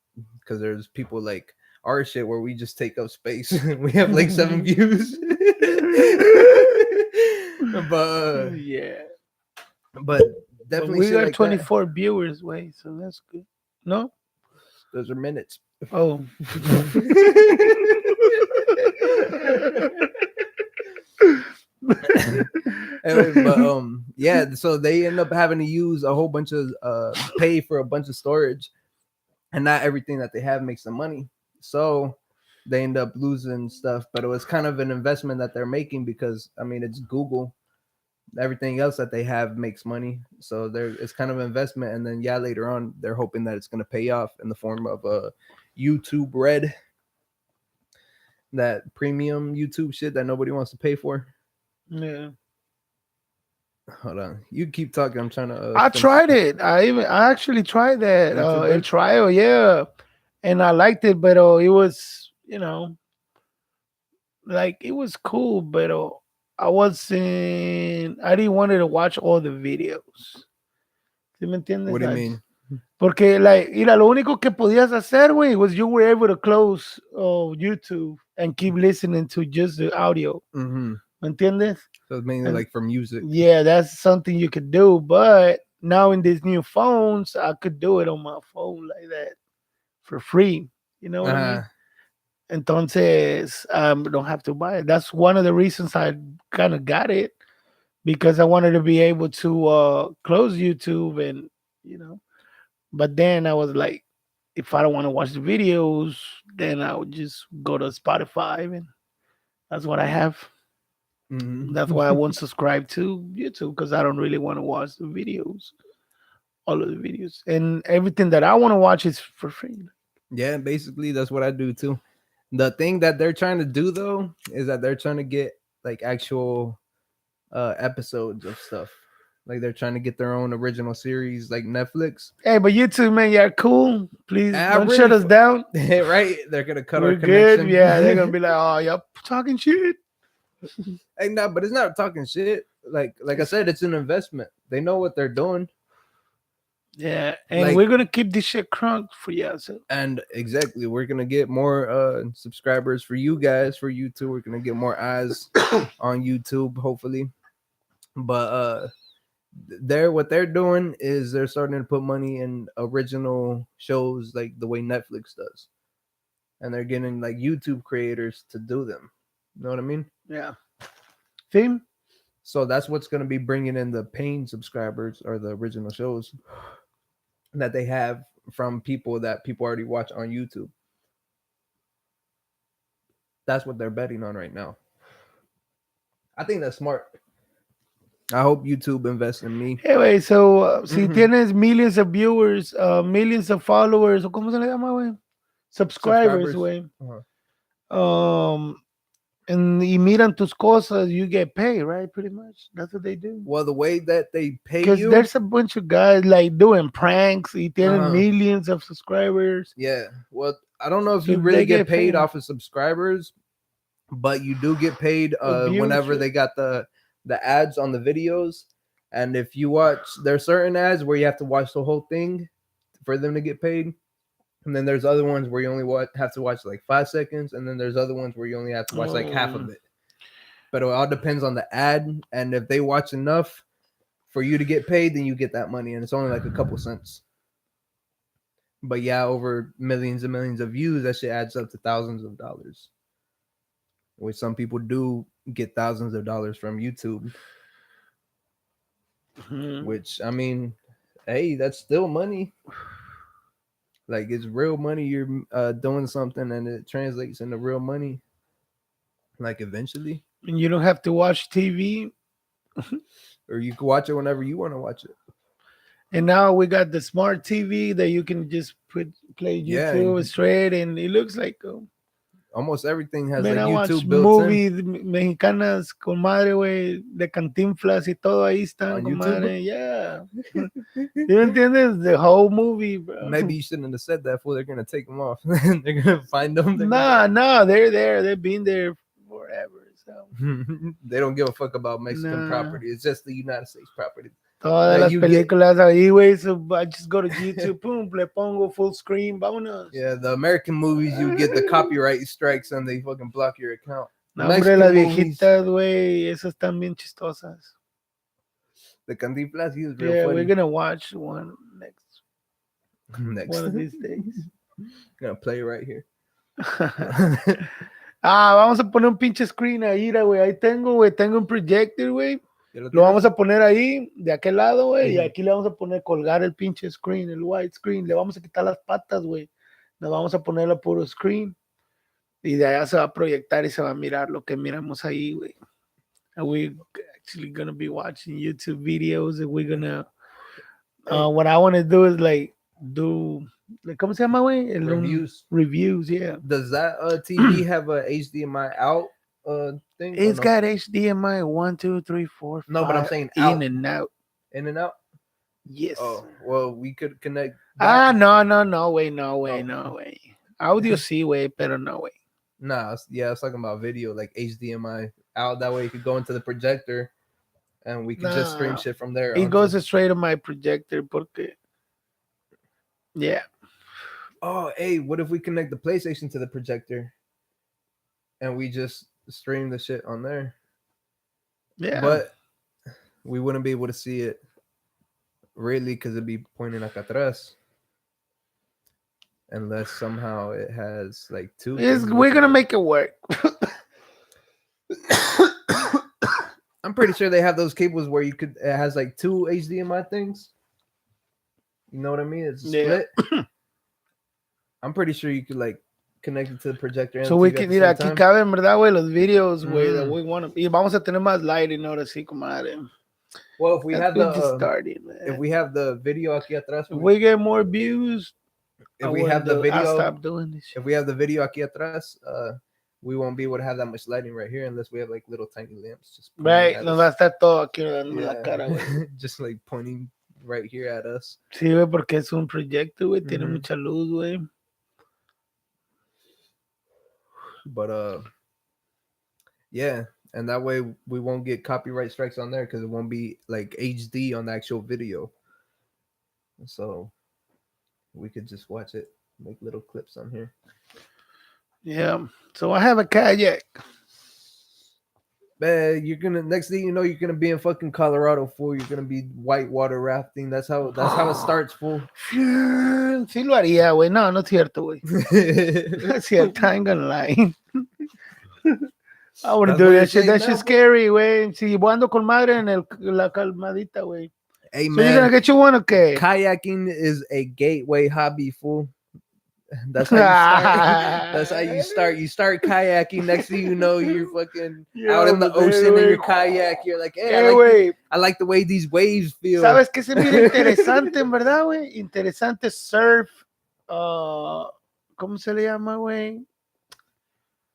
because there's people like our shit where we just take up space. We have like 7 views, but yeah. but But definitely we shit got like that. 24 viewers, way, so that's good. No? Those are minutes. Oh. Anyway, but yeah, so they end up having to use a whole bunch of pay for a bunch of storage, and not everything that they have makes them money. So they end up losing stuff, but it was kind of an investment that they're making because I mean it's Google. Everything else that they have makes money, so there it's kind of investment, and then yeah, later on they're hoping that it's going to pay off in the form of a YouTube Red, that premium YouTube shit that nobody wants to pay for. Yeah. Hold on, you keep talking. I'm trying to I finish. tried it. I actually tried that YouTube el Red. trial, yeah, and I liked it, but it was like it was cool, but I didn't want to watch all the videos. ¿Sí me What entiendes? do you mean? Porque like, mira, lo único que podías hacer, güey, was you were able to close YouTube and keep listening to just the audio. Mm-hmm. ¿Me entiendes? So it's mainly And like for music. yeah, that's something you could do. But now in these new phones, I could do it on my phone like that for free. You know what I Uh-huh. mean? Entonces, don't have to buy it. That's one of the reasons I kind of got it because I wanted to be able to close YouTube and you know. But then I was like, if I don't want to watch the videos, then I would just go to Spotify and that's what I have. That's why I Mm-hmm. won't subscribe to YouTube because I don't really want to watch the videos. all of the videos, and everything that I want to watch is for free. Yeah, basically that's what I do too. The thing that they're trying to do though is that they're trying to get like actual episodes of stuff. Like they're trying to get their own original series like Netflix. Hey, but you two, man, you're cool. Please And I don't shut really us down. right? They're gonna cut our We're good. connection. Yeah, they're gonna be like, oh, y'all talking shit. Hey, no, but it's not talking shit. Like I said, it's an investment. They know what they're doing. Yeah, and Like, we're gonna keep this shit crunk for you. So and exactly, we're gonna get more subscribers for you guys, for YouTube. We're gonna get more eyes on YouTube, hopefully. But they're what they're doing is they're starting to put money in original shows like the way Netflix does. And they're getting like YouTube creators to do them. You know what I mean? yeah, theme. So that's what's going to be bringing in the paying subscribers or the original shows that they have from people that people already watch on YouTube. That's what they're betting on right now. I think that's smart. I hope YouTube invests in me. Anyway, so si tienes millions of viewers, millions of followers, o cómo se le llama, güey? Subscribers, güey. Uh-huh. And y miran tus cosas, you get paid, right? Pretty much. That's what they do. Well, the way that they pay Because you, there's a bunch of guys like doing pranks, y tienen Uh-huh. millions of subscribers. yeah. Well, I don't know if So you really they get get paid paid. off of subscribers, but you do get paid Views, whenever shit. they got the ads on the videos. And if you watch, there's certain ads where you have to watch the whole thing for them to get paid. And then there's other ones where you only have to watch like 5 seconds, and then there's other ones where you only have to watch like half of it. But it all depends on the ad, and if they watch enough for you to get paid, then you get that money, and it's only like a couple cents. But yeah, over millions and millions of views, that shit adds up to thousands of dollars. Which some people do get thousands of dollars from YouTube. Which, I mean, hey, that's still money. Like, it's real money. You're doing something and it translates into real money. Like, eventually. And you don't have to watch TV. Or you can watch it whenever you want to watch it. And now we got the smart TV that you can just play YouTube straight, and it looks like almost everything has man, like I watch YouTube built in. movies mexicanas con madre, güey, de Cantinflas y todo ahí están On con YouTube? madre. Yeah. You entiendes? The whole movie, bro. Maybe you shouldn't have said that, fool. They're gonna take them off. They're gonna find them. Nah, they're there. They've been there forever. So they don't give a fuck about Mexican property. It's just the United States property. todas las películas ahí, güey. So I just go to YouTube, boom, le pongo full screen, vámonos. Yeah, the American movies, you get the copyright strikes and they fucking block your account. No, hombre, las viejitas, güey, esas están bien chistosas. The Cantinflas, he was real funny. Funny. We're gonna watch one next one of these days. Gonna play right here. Vamos a poner un pinche screen ahí, güey. Ahí tengo un projector, güey. Lo vamos a poner ahí, de aquel lado, güey. Y aquí le vamos a poner colgar el pinche screen, el white screen. Le vamos a quitar las patas, güey. Nos vamos a poner el puro screen. Y de allá se va a proyectar y se va a mirar lo que miramos ahí, güey. And we're actually gonna be watching YouTube videos, and we're gonna what I want to do is like do ¿cómo se llama, güey? Reviews, yeah. Does that TV have a HDMI out thing? It's got HDMI 1, 2, 3, 4, 5. No, but I'm saying in and out. In and out? Yes. Oh, well, we could connect. No way. Audio sí, güey, pero no way. Nah, yeah, I was talking about video, like HDMI out. That way you could go into the projector and we could just stream shit from there. It goes straight to my projector, porque yeah. Oh, hey, what if we connect the PlayStation to the projector and we just stream the shit on there? Yeah. But we wouldn't be able to see it really because it'd be pointing acá atrás. Unless somehow it has like two. We're gonna make it work. I'm pretty sure they have those cables where it has like two HDMI things. You know what I mean? It's a split. I'm pretty sure you could like connect it to the projector. And so we can, mira, aquí caben, ¿verdad, güey? Los videos, güey, that we want to. Y vamos a tener más lighting ahora sí, comadre. Well, if we That's have good just the starting, if man. we have the video aquí atrás, If we get more views, if we have the I'll video, stop doing this shit. if we have the video aquí atrás, we won't be able to have that much lighting right here unless we have like little tiny lamps just pointing Right, at nos va a us. estar todo aquí dándome la Yeah, cara, güey. just like pointing right here at us. Sí, güey, porque es un proyecto, güey, tiene Mhm. mucha luz, güey. But yeah, and that way we won't get copyright strikes on there because it won't be like HD on the actual video. So we could just watch it, make little clips on here. Yeah, so I have a kayak. Man, you're gonna next thing you know, you're gonna be in fucking Colorado, fool. You're gonna be whitewater rafting. That's how it starts, fool. Sí lo haría, güey. No, no es cierto, güey. No es cierto, I ain't gonna lie. I wouldn't That's do what that you're shit. saying That now, shit's fool? scary, güey. Si ando con madre en la calmadita, güey. Hey So you're gonna man, get you one, okay? kayaking is a gateway hobby, fool. That's how you start. That's how you start. You start kayaking. Next thing you know, you're fucking out in the ocean in your kayak. You're like, hey, güey. I like the way these waves feel. ¿Sabes qué se mira interesante, en verdad, güey? Interesante surf. ¿Cómo se le llama, güey?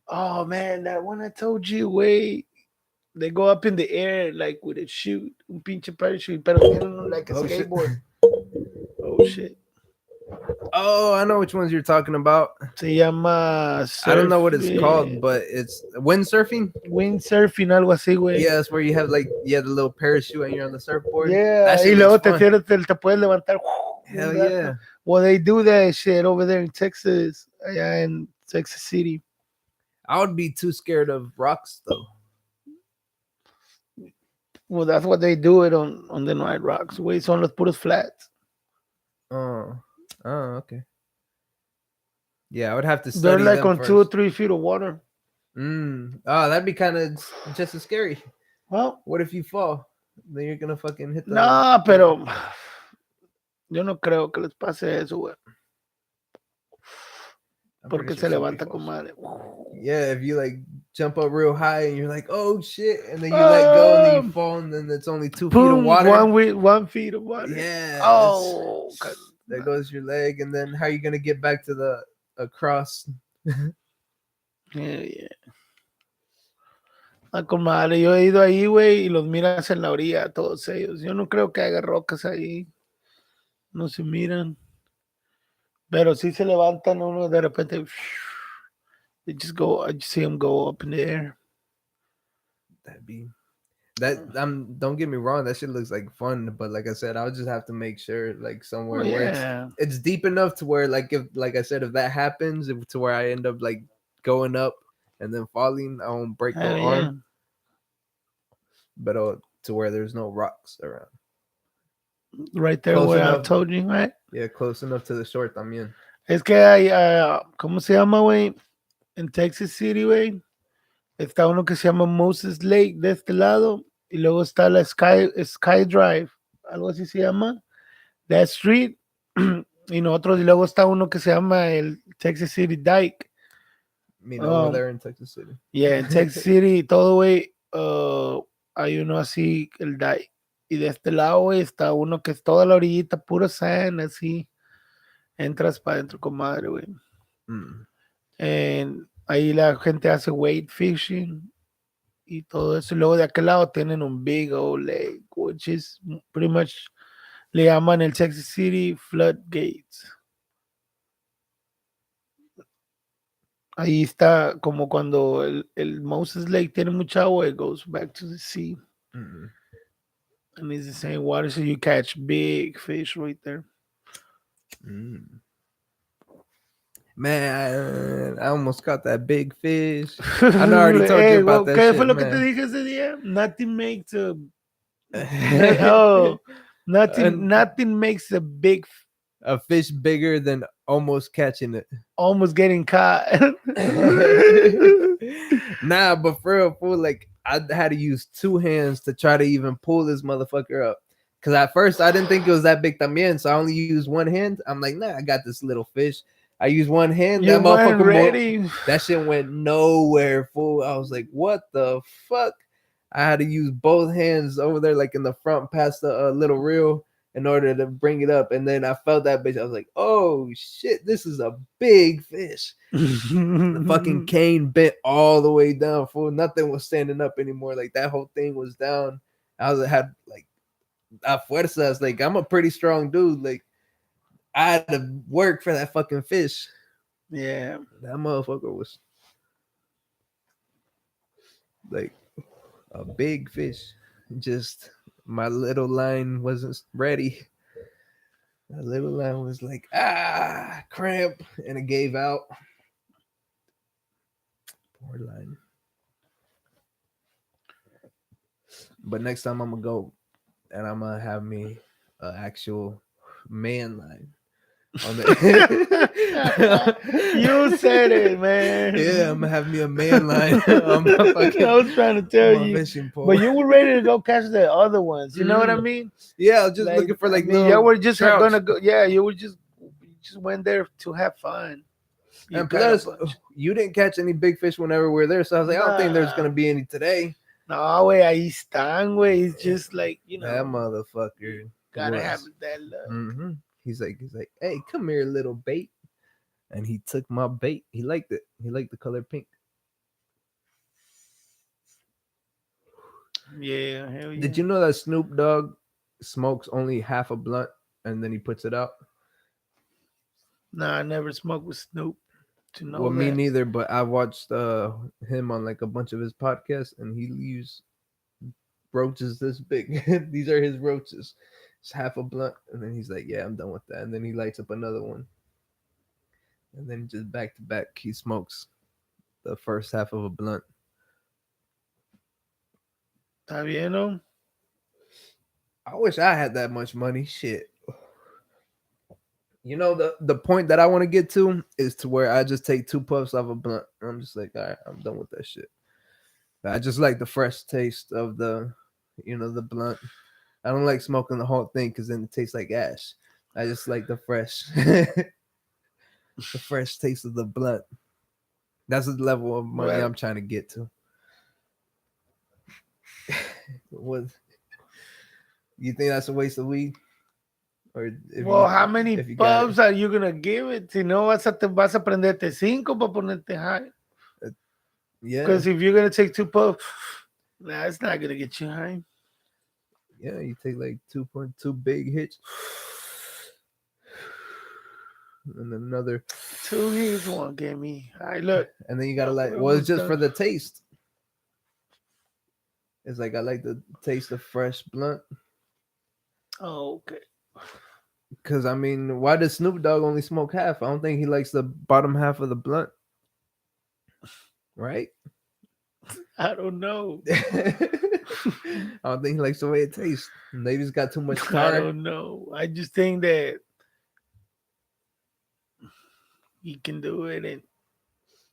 Oh, man, that one I told you, güey. They go up in the air, like, with a chute. Un pinche parachute, pero tienen like a Oh, shit. skateboard. Oh, shit. Oh, I know which ones you're talking about. Se llama surf, I don't know what it's called, but it's windsurfing. Windsurfing, algo así, güey. Yeah, it's where you have like the little parachute and you're on the surfboard. Yeah, That y shit luego looks fun. te puedes levantar. Hell yeah. Well, they do that shit over there in Texas, allá in Texas City. I would be too scared of rocks though. Well, that's what they do it on the White Rocks, güey. Son los puros flats. Oh, okay. Yeah, I would have to They're study like them on first. 2 or 3 feet of water. Oh, that'd be kind of just as scary. Well, What if you fall? Then you're gonna fucking hit the. no, pero yo no creo que les pase eso, güey. I'm Porque pretty se sure somebody levanta con falls. madre. Yeah, if you like jump up real high and you're like, oh shit, and then you let go and then you fall and then it's only 2 feet of Boom, water. 1 feet of water. Yeah. Oh, there goes your leg, and then how are you gonna get back to the across? yeah. Ah, con madre, yo he ido ahí, güey, y los miras en la orilla, todos ellos. Yo no creo que haya rocas ahí. No se miran. Pero sí se levantan uno de repente. They just go, I just see them go up in the air. That'd be that. Don't get me wrong, that shit looks like fun, but like I said, I'll just have to make sure like somewhere where it's deep enough to where like if like I said, if that happens, to where I end up like going up and then falling, I won't break the arm. But to where there's no rocks around. Right there close where enough. I told you, right? Yeah, close enough to the shore también. Es que hay, ¿cómo se llama, güey? En Texas City, güey. Está uno que se llama Moses Lake de este lado. Y luego está la Sky Drive. Algo así se llama. That Street. Y nosotros, y luego está uno que se llama el Texas City Dike. Me know over there in Texas City. Yeah, en Texas City, todo, güey. Hay uno así, el Dike. Y de este lado, güey, está uno que es toda la orillita, puro sand, así. Entras para adentro, comadre, güey. Ahí la gente hace weight fishing y todo eso. Y luego de aquel lado tienen un big old lake, which is pretty much, le llaman el Texas City Floodgates. Ahí está como cuando el Moses Lake tiene mucha agua, it goes back to the sea. And it's the same water, so you catch big fish right there. Man, I almost caught that big fish. I know I already told you about that ¿Qué shit, fue lo man. que te dije ese día? Nothing makes a fish bigger than almost catching it. Almost getting caught. Nah, but for real, fool, like I had to use 2 hands to try to even pull this motherfucker up. Cause at first I didn't think it was that big también, so I only used 1 hand. I'm like, nah, I got this little fish. I used 1 hand. That motherfucker that shit went nowhere, fool. I was like, what the fuck? I had to use both hands over there, like in the front, past the little reel, in order to bring it up. And then I felt that bitch. I was like, "Oh shit, this is a big fish." The fucking cane bent all the way down, fool. Nothing was standing up anymore. Like that whole thing was down. Had like a fuerzas. Like I'm a pretty strong dude. Like I had to work for that fucking fish. Yeah. That motherfucker was like a big fish. Just my little line wasn't ready. My little line was like cramp, and it gave out. Poor line. But next time I'm gonna go, and I'm gonna have me an actual man line on the. You said it, man. Yeah, I'm gonna have me a man line on my fucking. I was trying to tell my you, fishing pole. but you were ready to go catch the other ones. You know what I mean? Yeah, I was just Like, looking for like I mean, little. you were just trouts. gonna go. Yeah, you just went there to have fun. You And got a plus, bunch. you didn't catch any big fish whenever we were there, so I was like, I don't think there's gonna be any today. No, way, ahí están, güey. It's just like, That motherfucker gotta was. have that luck. Mm-hmm. He's like, hey, come here, little bait. And he took my bait. He liked it. He liked the color pink. Yeah, hell yeah. Did you know that Snoop Dogg smokes only half a blunt and then he puts it out? Nah, I never smoked with Snoop. To know Well, me that. neither, but I watched him on like a bunch of his podcasts, and he leaves roaches this big. These are his roaches. It's half a blunt, and then he's like, "Yeah, I'm done with that." And then he lights up another one, and then just back to back, he smokes the first half of a blunt. Está bien, no? I wish I had that much money. Shit. You know, the point that I want to get to is to where I just take 2 puffs off a blunt. I'm just like, all right, I'm done with that shit. I just like the fresh taste of the blunt. I don't like smoking the whole thing because then it tastes like ash. I just like the fresh, the fresh taste of the blunt. That's the level of money Well, I'm trying to get to. What you think that's a waste of weed? Or how many if you got puffs are you gonna give it? Si no, vas a prenderte 5 para ponerte high. yeah, Because if you're gonna take 2 puffs, nah, it's not gonna get you high. yeah, you take like 2.2 big hits, and then another 2 hits won't get me high. Look, and then you gotta like, we're well, it's almost just done. for the taste. It's like I like the taste of fresh blunt. Oh, okay. Because I mean, why does Snoop Dogg only smoke half? I don't think he likes the bottom half of the blunt, right? I don't know. I don't think he likes the way it tastes. Maybe he's got too much I tar. don't know. I just think that he can do it and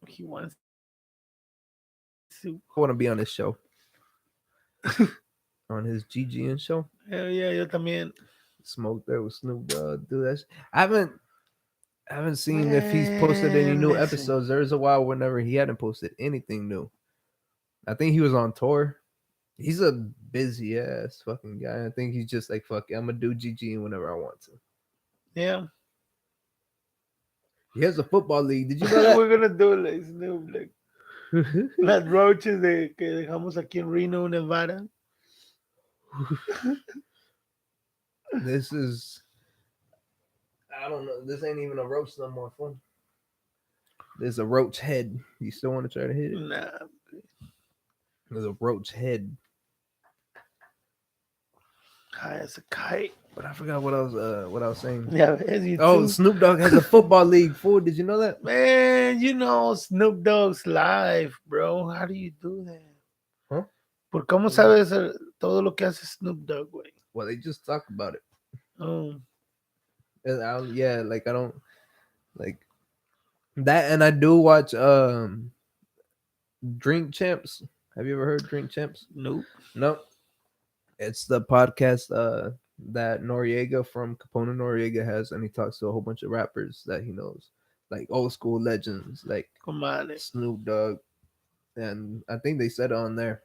he wants to. I want to be on his show, on his GGN show. Hell yeah, yo también. Smoke there with Snoop Dogg. Do that. I haven't seen if he's posted any new Listen. episodes. There was a while whenever he hadn't posted anything new. I think he was on tour. He's a busy ass fucking guy. I think he's just like, fuck it, I'm gonna do GG whenever I want to. Yeah. He has a football league. Did you know that? We're gonna do it like Snoop, like las roaches que dejamos aquí en Reno, Nevada. This is, I don't know. This ain't even a roach no more, fool. There's a roach head. You still want to try to hit it? Nah. There's a roach head. High as a kite. But I forgot what I was saying. Yeah, as you Oh, too. Snoop Dogg has a football league, fool. Did you know that? Man, you know Snoop Dogg's live, bro. How do you do that? Huh? ¿Por cómo sabes todo lo que hace Snoop Dogg, güey? Well, they just talk about it. Oh. Yeah, like I don't like that, and I do watch Drink Champs. Have you ever heard Drink Champs? Nope. No. It's the podcast that Noriega from Capone Noriega has, and he talks to a whole bunch of rappers that he knows, like old school legends, like Compadre. Snoop Dogg, and I think they said it on there.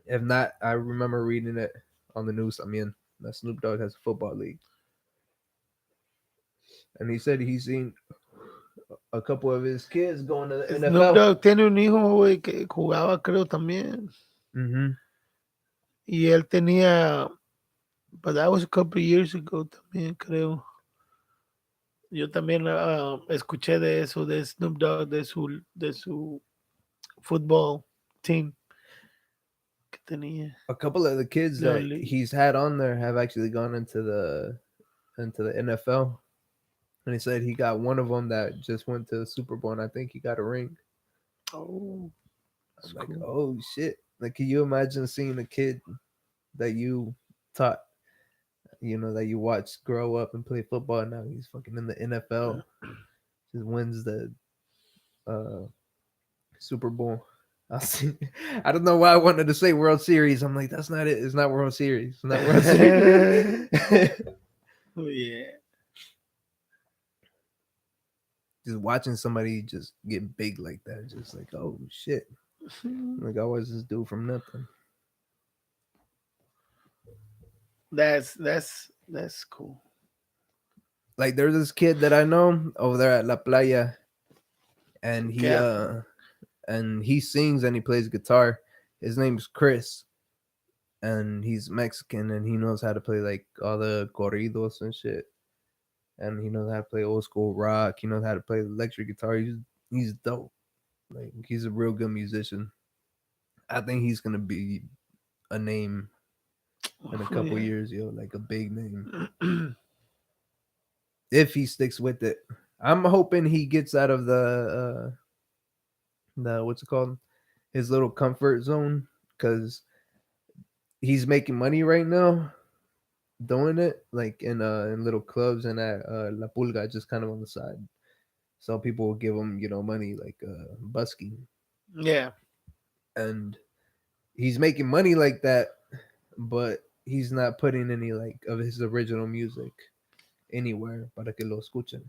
If not, I remember reading it on the news. I mean, that Snoop Dogg has a football league, and he said he's seen a couple of his kids going to the Snoop NFL. Dogg tiene un hijo, güey, que jugaba, creo, también. Mm-hmm. Y él tenía, but that was a couple of years ago también, creo. Yo también escuché de eso, de Snoop Dogg, de su football team que tenía. A couple of the kids No, that he's had on there have actually gone into the NFL, and he said he got one of them that just went to the Super Bowl, and I think he got a ring. oh, I'm that's like, cool. oh shit! Like, can you imagine seeing a kid that you taught, that you watched grow up and play football, and now he's fucking in the NFL, just wins the uh, Super Bowl. I don't know why I wanted to say World Series. I'm like, that's not it. It's not World Series. It's not World Series. Oh, yeah. Just watching somebody just get big like that, just like, oh shit. Like, I was this dude from nothing. That's cool. Like, there's this kid that I know over there at La Playa, and he Yeah. sings and he plays guitar. His name's Chris, and he's Mexican, and he knows how to play like all the corridos and shit. And he knows how to play old school rock. He knows how to play electric guitar. He's dope. Like, he's a real good musician. I think he's gonna be a name in a Oh, couple yeah. years, like a big name, if he sticks with it. I'm hoping he gets out of the what's it called, his little comfort zone, because he's making money right now doing it, like in little clubs and at La Pulga, just kind of on the side. So people will give him money, like busking, Yeah. and he's making money like that, but he's not putting any like of his original music anywhere para que lo escuchen.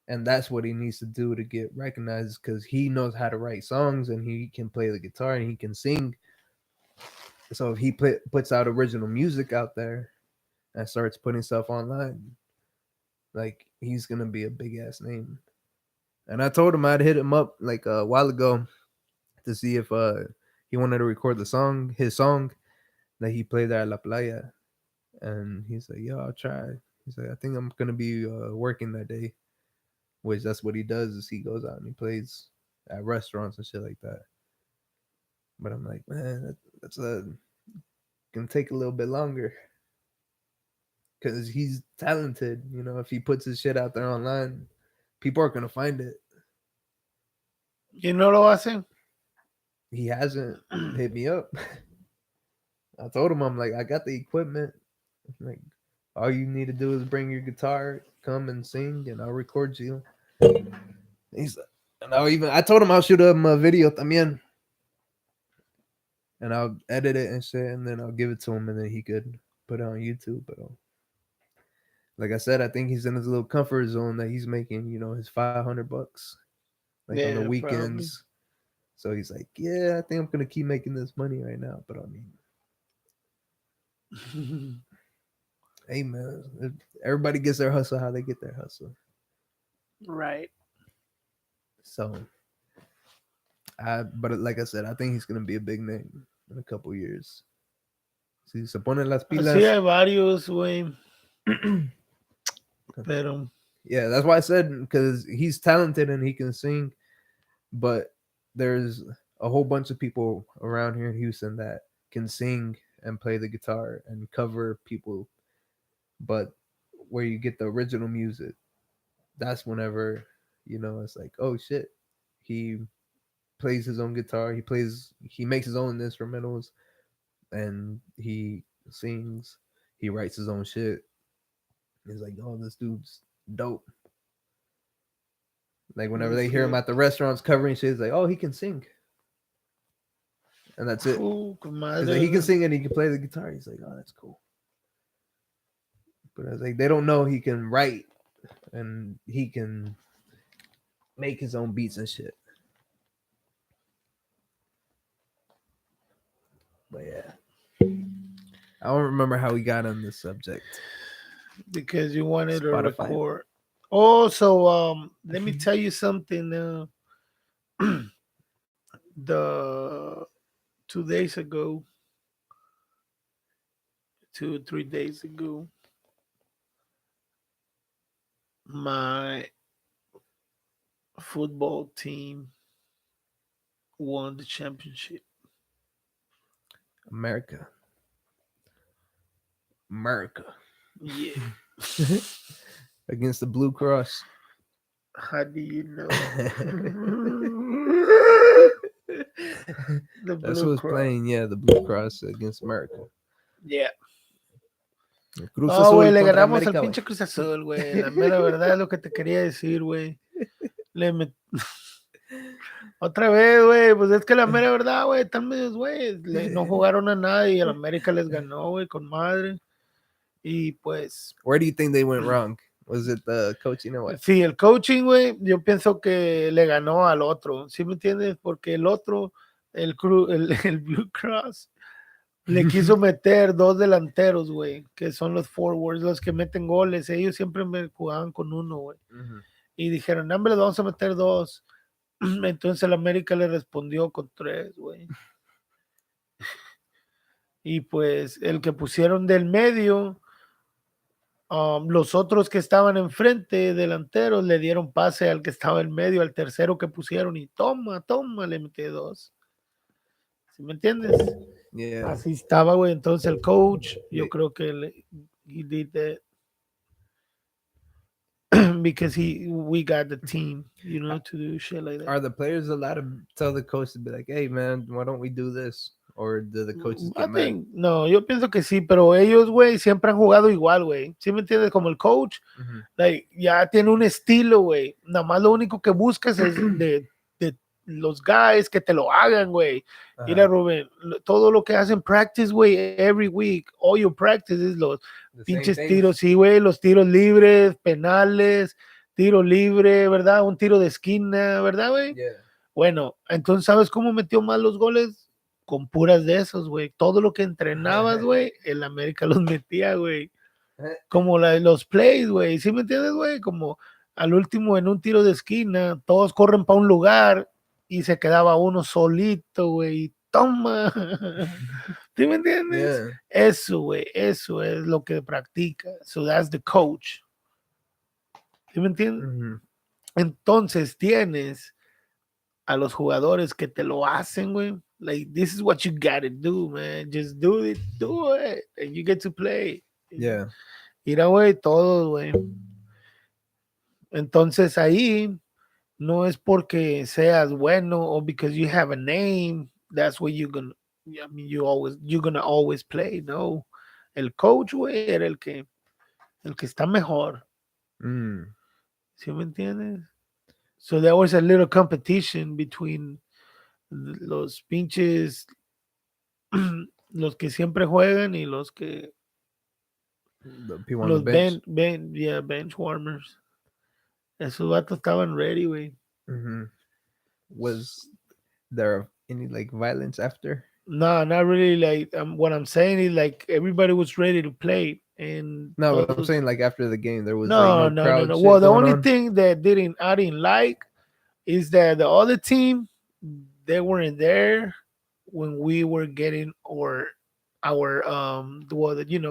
And that's what he needs to do to get recognized, because he knows how to write songs and he can play the guitar and he can sing. So if he puts out original music out there and starts putting stuff online, like, he's gonna be a big ass name. And I told him I'd hit him up like a while ago to see if he wanted to record his song that he played there at La Playa. And he's like, "Yeah, I'll try." He's like, "I think I'm gonna be working that day," which that's what he does, is he goes out and he plays at restaurants and shit like that. But I'm like, man, that's gonna take a little bit longer, because he's talented. If he puts his shit out there online, people are gonna find it. You no lo hacen? He hasn't hit me up. I told him, I'm like, I got the equipment. Like, all you need to do is bring your guitar, come and sing, and I'll record you. He's and I told him I'll shoot him a video también, and I'll edit it and shit, and then I'll give it to him, and then he could put it on YouTube. But like I said, I think he's in his little comfort zone that he's making, his $500 like on the Yeah, probably. weekends. So he's like, yeah, I think I'm gonna keep making this money right now. But I mean, hey man, everybody gets their hustle how they get their hustle. Right. So but like I said, I think he's gonna be a big name in a couple years. Si se ponen las Así pilas. hay varios, güey. Pero Yeah, that's why I said, because he's talented and he can sing, but there's a whole bunch of people around here in Houston that can sing and play the guitar and cover people, but where you get the original music, that's whenever it's like, oh shit, he plays his own guitar, he makes his own instrumentals, and he sings, he writes his own shit. It's like, oh, this dude's dope. Like, whenever that's they hear him good. at the restaurants covering shit, it's like, oh, he can sing, and that's it. He's like, Madre, he can güey. sing and he can play the guitar. He's like, oh, that's cool. But I was like, they don't know he can write and he can make his own beats and shit. But yeah, I don't remember how we got on this subject. because you wanted to Spotify. record. Also, let me tell you something. The 2 days ago, 2 3 days ago, my football team won the championship. America, America Yeah. against the Blue Cross. How do you know? The That's Blue who was Cross. playing. Yeah, the Blue Cross against America. Yeah. Cruz No, güey, Azul le contra ganamos al América, güey. pinche Cruz Azul, güey. La mera verdad es lo que te quería decir, güey. Le met- Otra vez, güey, pues es que la mera verdad, güey, están medios, güey. No jugaron a nada y el América les ganó, güey, con madre. Y pues, Where do you think they went wrong? Was it the coaching or what? sí, el coaching, güey, yo pienso que le ganó al otro, ¿sí me entiendes? Porque el otro, el Blue Cross, le quiso meter dos delanteros, güey, que son los forwards, los que meten goles. Ellos siempre me jugaban con uno, güey. Y dijeron, no, hombre, le vamos a meter dos. Entonces el América le respondió con tres, güey. Y pues el que pusieron del medio, los otros que estaban enfrente, delanteros, le dieron pase al que estaba en medio, al tercero que pusieron, y toma, toma, le metí dos. ¿Sí me entiendes? Yeah. Así estaba, güey. Entonces el coach, yo creo que he did that because we got the team, to do shit like that. Are the players allowed to tell the coach to be like, "Hey, man, why don't we do this?" Or do the coaches I get mad? think, no, yo pienso que sí, pero ellos, güey, siempre han jugado igual, güey. ¿Sí me entiendes? Como el coach, like, ya tiene un estilo, güey. Nada más lo único que buscas es de los guys que te lo hagan, güey. Mira, Rubén, todo lo que hacen practice, güey, every week, all your practice es los The same pinches things. tiros, sí, güey, los tiros libres, penales, tiro libre, ¿verdad? Un tiro de esquina, ¿verdad, güey? Yeah. Bueno, entonces, ¿sabes cómo metió más los goles? Con puras de esos, güey. Todo lo que entrenabas, güey, el América los metía, güey. Como los plays, güey. ¿Sí me entiendes, güey? Como al último en un tiro de esquina, todos corren para un lugar y se quedaba uno solito, güey. Toma. ¿Sí me entiendes? Yeah. Eso, güey. Eso es lo que practica. So that's the coach. ¿Sí me entiendes? Entonces tienes a los jugadores que te lo hacen, güey. Like, this is what you gotta do, man. Just do it, and you get to play. Yeah. Mira, güey, todos, güey. Entonces ahí no es porque seas bueno o because you have a name, that's what you're gonna always play, no. El coach, güey, era el que está mejor. ¿Sí me entiendes? So there was a little competition between los pinches, los que siempre juegan y los que The people on the los bench. bench warmers. Esos vatos estaban ready, güey. Was there any like violence after? No, not really. Like, what I'm saying is, like, everybody was ready to play, and No, but I'm todos. saying like after the game, there was like No, no no, no, crowd no. shit Well, the going only on. thing that I didn't like is that the other team, they weren't there when we were getting our well,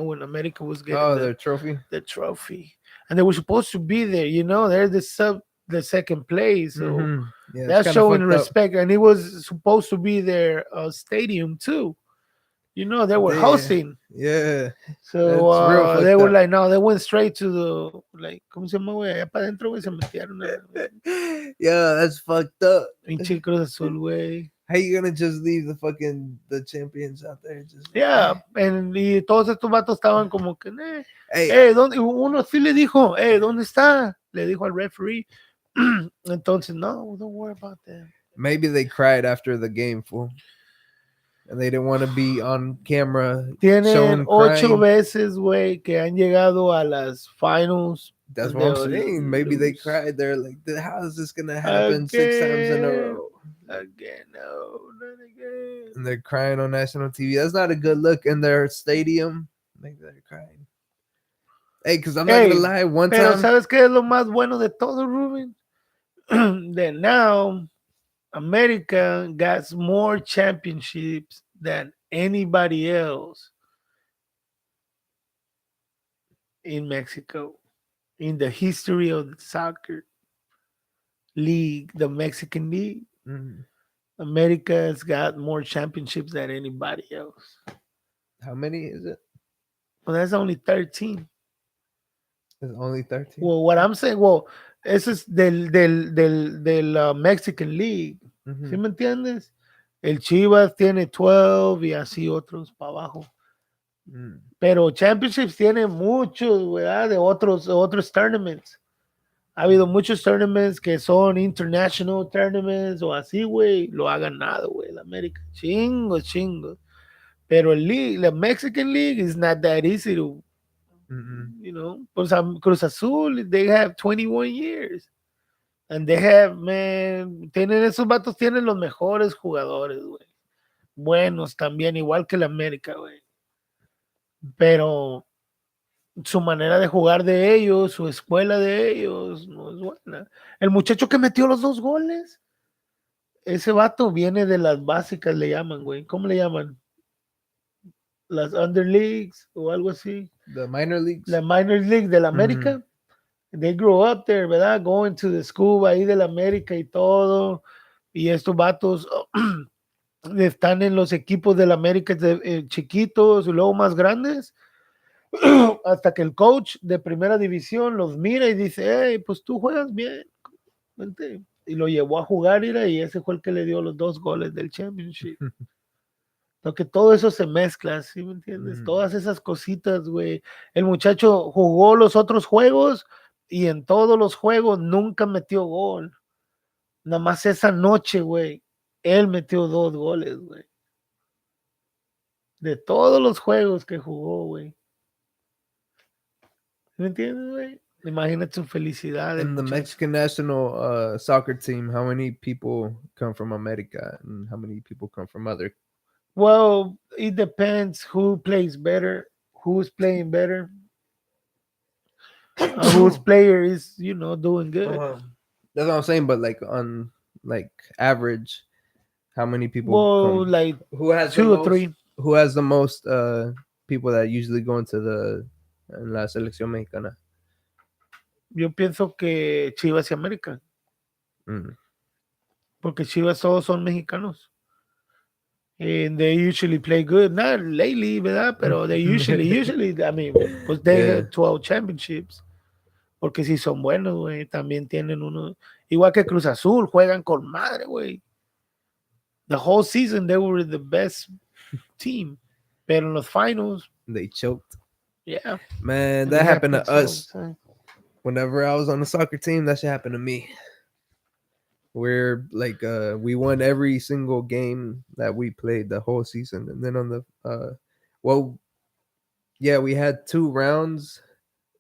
when America was getting Oh, their trophy. the trophy, and they were supposed to be there. They're the second place, so Yeah, it's that's kind of showing fucked up. respect. And it was supposed to be their stadium too. They were hosting. Yeah, So that's real they fucked were up. like, no, they went straight to the, like, ¿cómo se llama, güey? Allá para adentro, güey, se metieron a la Yeah, that's fucked up. pinche Cruz Azul, güey. How you gonna just leave the champions out there? Just Yeah, y todos estos vatos estaban como que, hey, ¿dónde? Uno sí le dijo, ¿dónde está? Le dijo al referee. Entonces, no, don't worry about that. maybe they cried after the game, fool, and they didn't want to be on camera Tienen showing 8 crying. veces, güey, que han llegado a las finals. That's what I'm saying. Maybe they cried. They're like, how is this gonna happen 6 times in a row? Again, no, not again. and they're crying on national TV. That's not a good look in their stadium. Like they're crying. Hey, because I'm not gonna Hey, lie. One pero time, ¿sabes qué es lo más bueno de todo, Ruben? That now America got more championships than anybody else in Mexico in the history of the soccer league, the Mexican league. mm, America's got more championships than anybody else. how many is it? Well, that's only 13. It's only 13. Well, what I'm saying, well, eso es del Mexican League. ¿Sí Mm-hmm. me entiendes? El Chivas tiene 12 y así otros para abajo. Mm, Pero Championships tiene muchos, ¿verdad? De otros tournaments. Ha habido muchos tournaments que son international tournaments o así, güey. Lo ha ganado, güey, el América. Chingo, chingo. Pero el league, la Mexican League is not that easy to, mm-mm, Pues Cruz Azul, they have 21 years. And they have, man, esos vatos tienen los mejores jugadores, güey. Buenos también, igual que el América, güey. Pero su manera de jugar de ellos, su escuela de ellos, no es buena. El muchacho que metió los 2 goles, ese vato viene de las básicas, le llaman, güey. ¿Cómo le llaman? Las under leagues o algo así. the minor leagues. La minor league de la Mm-hmm. América. They grew up there, ¿verdad? Going to the school ahí de la América y todo. Y estos vatos están en los equipos de la América chiquitos y luego más grandes. Hasta que el coach de primera división los mira y dice, hey, pues tú juegas bien, vente. Y lo llevó a jugar y ese fue el que le dio los 2 goles del championship. Lo que todo eso se mezcla, ¿sí me entiendes? Mm. Todas esas cositas, güey. El muchacho jugó los otros juegos y en todos los juegos nunca metió gol. Nada más esa noche, güey, él metió 2 goles, güey. De todos los juegos que jugó, güey. ¿Me entiendes, güey? Imagínate su felicidad del In the muchacho. Mexican national soccer team, how many people come from America and how many people come from other? Well, it depends who plays better, who's playing better, and whose player is, doing good. Uh-huh. That's what I'm saying. But like on like average, how many people Well, come? like Who has the two or most? three. Who has the most people that usually go into the la selección mexicana? Yo pienso que Chivas y América, Mm. porque Chivas todos son mexicanos. And they usually play good. Not lately, ¿verdad? Pero they usually, I mean, pues they Yeah, have 12 championships. Porque si son buenos, güey. También tienen uno. Igual que Cruz Azul, juegan con madre, güey. The whole season they were the best team. Pero en los finals, they choked. yeah, Man, and it that happened to happens all the us. time. Whenever I was on the soccer team, that shit happened to me. We're like we won every single game that we played the whole season, and then on the well, yeah, we had 2 rounds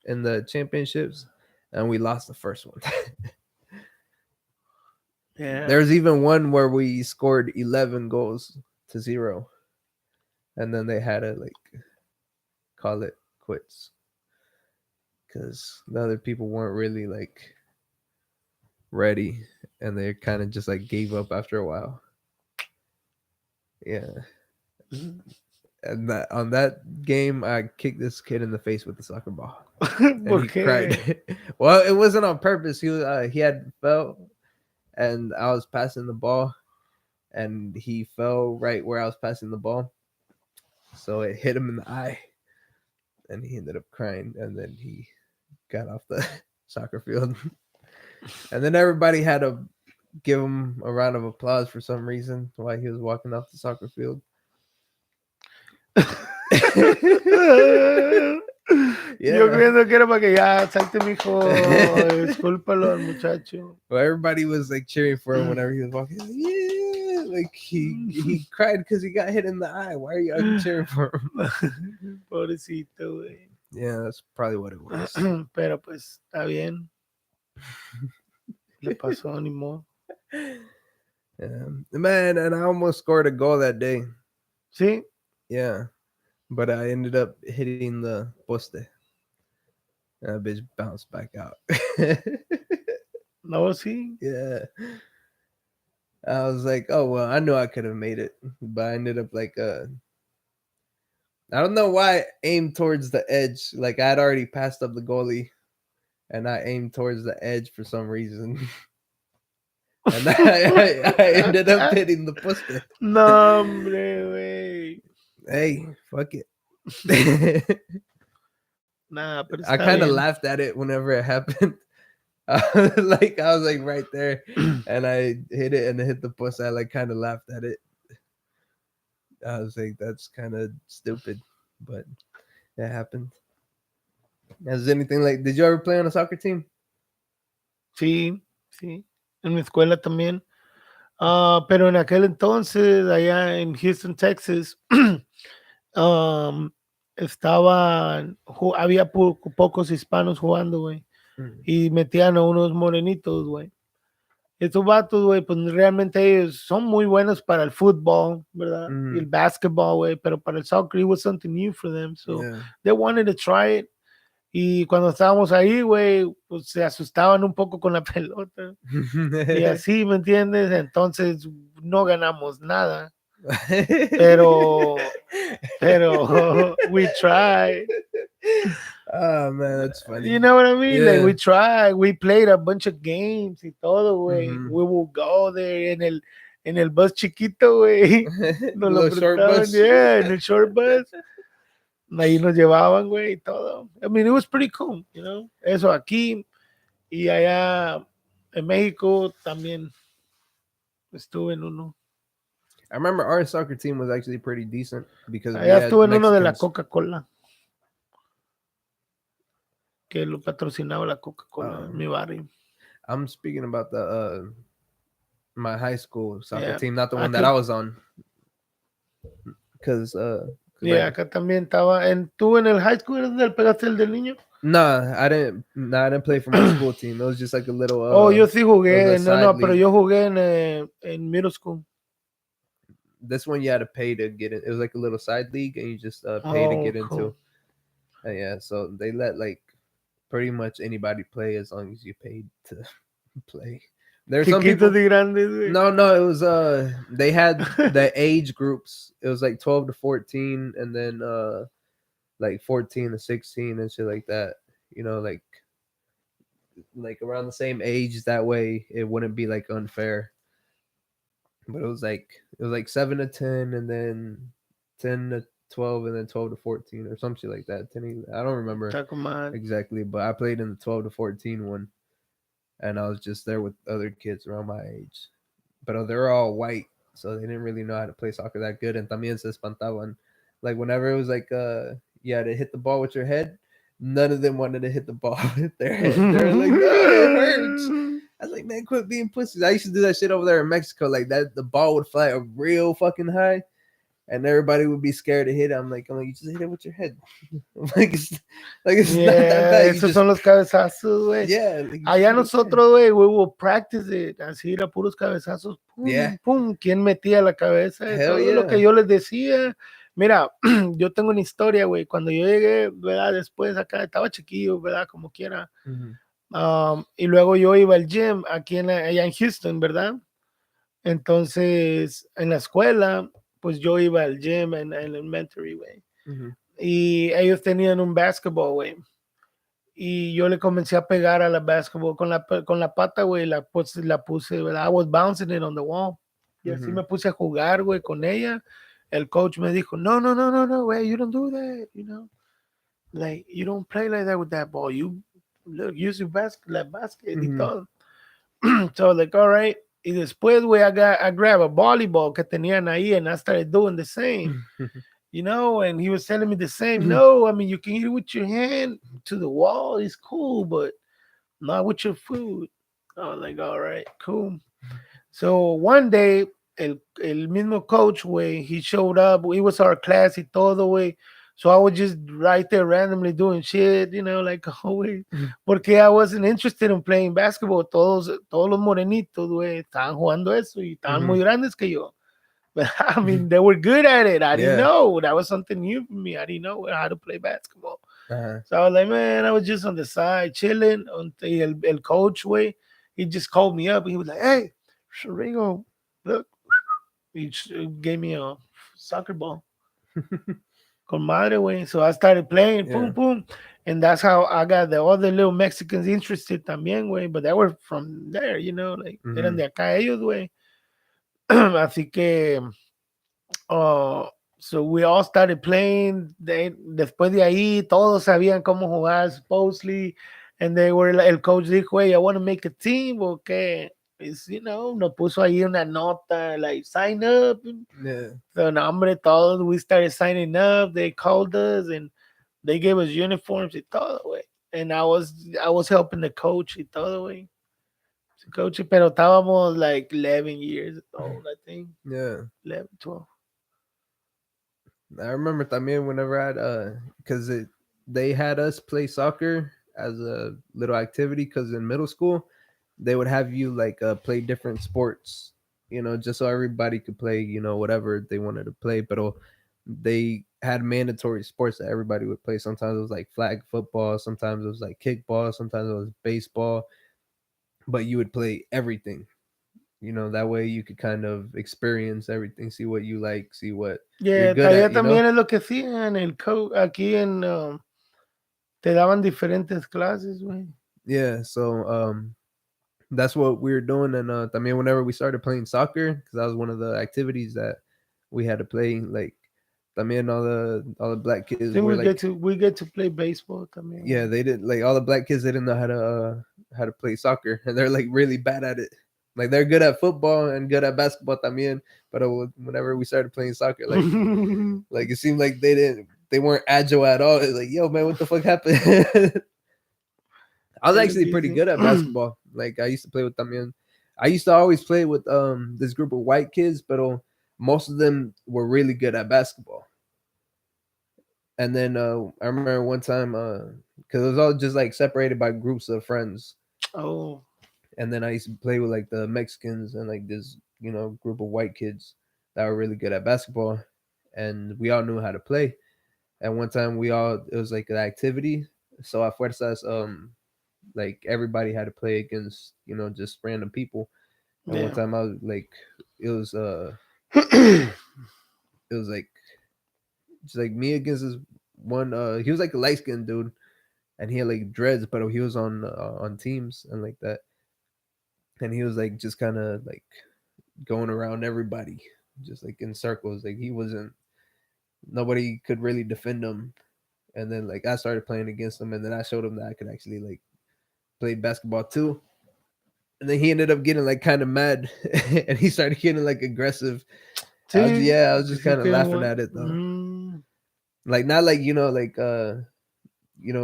in the championships, and we lost the first one. Yeah. There's even one where we scored 11 goals to 0, and then they had to like call it quits because the other people weren't really like ready, and they kind of just like gave up after a while. Yeah. And that on that game, I kicked this kid in the face with the soccer ball, and he cried. Well, it wasn't on purpose. He had fell, and I was passing the ball, and he fell right where I was passing the ball, so it hit him in the eye, and he ended up crying, and then he got off the soccer field, and then everybody had to give him a round of applause for some reason while he was walking off the soccer field. Yo Yeah. creyendo que era para que ya salte, mijo. Discúlpalo al muchacho. Well, everybody was like cheering for him whenever he was walking. Yeah, like he cried because he got hit in the eye. Why are you cheering for him? Pobrecito, güey. Yeah, that's probably what it was. Pero pues, está bien. Le pasó, ni modo. Man, and I almost scored a goal that day. Sí. Yeah, but I ended up hitting the poste. That bitch bounced back out. No, sí. Yeah, I was like, oh well, I knew I could have made it, but I ended up like I don't know why I aimed towards the edge. Like I had already passed up the goalie, and I aimed towards the edge for some reason, and I ended up hitting the poste. No, hombre, güey. Hey, fuck it. Nah, pero I está kind of bien. laughed at it whenever it happened. I was like right there, and I hit it and it hit the post. I like kind of laughed at it. I was like, that's kind of stupid, but it happened. Has anything like? Did you ever play on a soccer team? Sí, sí. En mi escuela también. Pero en aquel entonces, allá en Houston, Texas, um, había pocos hispanos jugando, güey. Mm. Y metían a unos morenitos, güey. Estos vatos, güey, pues realmente ellos son muy buenos para el fútbol, ¿verdad? Y el Mm. basketball, güey, pero para el soccer it was something new for them. So Yeah. they wanted to try it. Y cuando estábamos ahí, güey, pues se asustaban un poco con la pelota. Y así, ¿me entiendes? Entonces no ganamos nada. Pero, pero we tried. Oh man, that's You funny. know what I mean? Like Yeah. we tried, we played a bunch of games y todo, güey. Mm-hmm. We will go there en el bus chiquito, güey. Nos lo Little short prestaban, bus. yeah, en el short bus. Ahí nos llevaban, güey, y todo. I mean, it was pretty cool, you know. Eso aquí y allá en México también estuve en uno. I remember our soccer team was actually pretty decent because we Allá had estuve en uno de la Mexicans. Coca-Cola, que lo patrocinaba la Coca-Cola en Um, mi barrio. I'm speaking about the my high school soccer Yeah. team, not the one that Acá, I was on, because yeah, like acá también estaba. ¿Tú en el high school eres donde pegaste el del niño? I didn't play for my school team. It was just like a little Oh, yo sí it was a jugué. No, side no, pero league. yo jugué en middle school. This one you had to pay to get it. It was like a little side league, and you just pay to Oh, get into. cool. Yeah, so they let like pretty much anybody play as long as you paid to play. There are some Chiquitos people. y grandes, güey. No, it was they had the age groups. It was like 12 to 14, and then like 14 to 16 and shit like that. You know, like around the same age. That way, it wouldn't be like unfair. But it was like 7 to 10, and then 10 to 12, and then 12 to 14, or some shit like that. 10, I don't remember Está con madre. exactly, but I played in the 12 to 14 one, and I was just there with other kids around my age. But they were all white, so they didn't really know how to play soccer that good. And también se espantaban. Like whenever it was like you had to hit the ball with your head, none of them wanted to hit the ball with their head. They were like, oh, it hurts. I was like, man, quit being pussies. I used to do that shit over there in Mexico. Like that, the ball would fly up real fucking high, and everybody would be scared to hit it. I'm like, you just hit it with your head. Like it's not that Yeah, bad. You esos just son los cabezazos, güey. yeah. Like, you just Allá hit it with your head. nosotros, güey, we will practice it. Así era puros cabezazos. Yeah. Pum, pum. ¿Quién metía la cabeza? De Hell todo lo que yeah. yo les decía. Mira, yo tengo una historia, güey. Cuando yo llegué, ¿verdad? Después acá estaba chiquillo, ¿verdad? Como quiera. Mhm. Y luego yo iba al gym aquí allá en Houston, ¿verdad? Entonces, en la escuela, pues yo iba al gym en elementary, güey. Mhm. Y ellos tenían un basketball, güey. Y yo le comencé a pegar a la basketball con la pata, güey. La puse, ¿verdad? I was bouncing it on the wall. Y así Mhm. me puse a jugar, güey, con ella. El coach me dijo, no, no, no, no, no, güey, you don't do that, you know. Like, you don't play like that with that ball. You look, use your la basket y Mhm. todo. So, like, all right. Y después, güey, I grab a volleyball que tenían ahí and I started doing the same. You know, and he was telling me the same. No, I mean, you can eat it with your hand to the wall. It's cool, but not with your food. I was like, all right, cool. So one day, el mismo coach, way he showed up. It was our class y todo, way. So I was just right there randomly doing shit, like always. Porque I wasn't interested in playing basketball. Todos los morenitos, güey, estaban jugando eso y estaban muy Mhm. grandes que yo. But I mean, they were good at it. I didn't Yeah. know. That was something new for me. I didn't know how to play basketball. Uh-huh. So I was like, man, I was just on the side chilling. Until el coach, way, he just called me up. He was like, hey, Ringo, look. He gave me a soccer ball. Con madre, way. So I started playing, Yeah. boom, boom. And that's how I got the other little Mexicans interested también, way. But they were from there, like, eran Mhm. de acá ellos, way. Así que Oh, so we all started playing. Después de ahí, todos sabían cómo jugar, supposedly. And they were, el coach dijo, hey, I want to make a team, okay. It's, nos puso ahí una nota, like, sign up. Yeah. So, no, hombre, todos, we started signing up. They called us and they gave us uniforms y todo, güey. And I was helping the coach y todo, güey. Coach, pero estábamos like 11 years old, I think. Yeah. 11, 12. I remember también whenever because they had us play soccer as a little activity because in middle school they would have you like play different sports, just so everybody could play, whatever they wanted to play. But they had mandatory sports that everybody would play. Sometimes it was like flag football, sometimes it was like kickball, sometimes it was baseball, but you would play everything. That way you could kind of experience everything, see what you like, see what you're Yeah, good allá at. también es lo que hacían, aquí te daban diferentes clases, güey. Yeah, so that's what we were doing. And también whenever we started playing soccer, because that was one of the activities that we had to play, like también all the black I kids think were like, we get to play baseball también, yeah, güey. they did, like all the black kids, they didn't know how to play soccer, and they're like really bad at it. Like they're good at football and good at basketball también, but whenever we started playing soccer, like it seemed like they weren't agile at all. It's like, yo man, what the fuck happened? I was Es lo actually que pretty hice. good at basketball. Like I used to play with también. I used to always play with this group of white kids, but most of them were really good at basketball. And then I remember one time because it was all just like separated by groups of friends. Oh, And then I used to play with like the Mexicans and like this group of white kids that were really good at basketball, and we all knew how to play. And one time it was like an activity. So at fuerzas like everybody had to play against just random people. And one yeah. time I was like, it was it was like just like me against this one. He was like a light skinned dude, and he had like dreads, but he was on teams and like that. And he was like just kind of like going around everybody, just like in circles. Like he wasn't nobody could really defend him. And then like I started playing against him, and then I showed him that I could actually like play basketball too. And then he ended up getting like kind of mad, and he started getting like aggressive. Sí, I was que just sí kind of que laughing at it though. Like not like like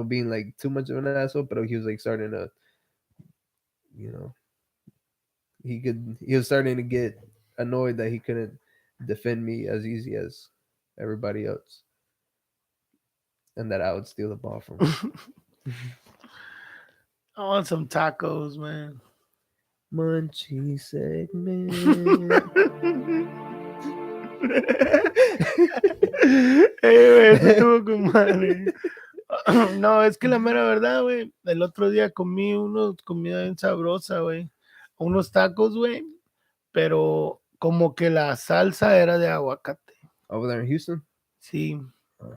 being like too much of an asshole, but he was like starting to you know he was starting to get annoyed that he couldn't defend me as easy as everybody else, and that I would steal the ball from him. I want some tacos, man. Munchie segment. Güey, eso estuvo con madre. No, es que la mera verdad, güey. El otro día comí comida bien sabrosa, güey. Unos tacos, güey. Pero como que la salsa era de aguacate. Over there in Houston. Sí. Uh,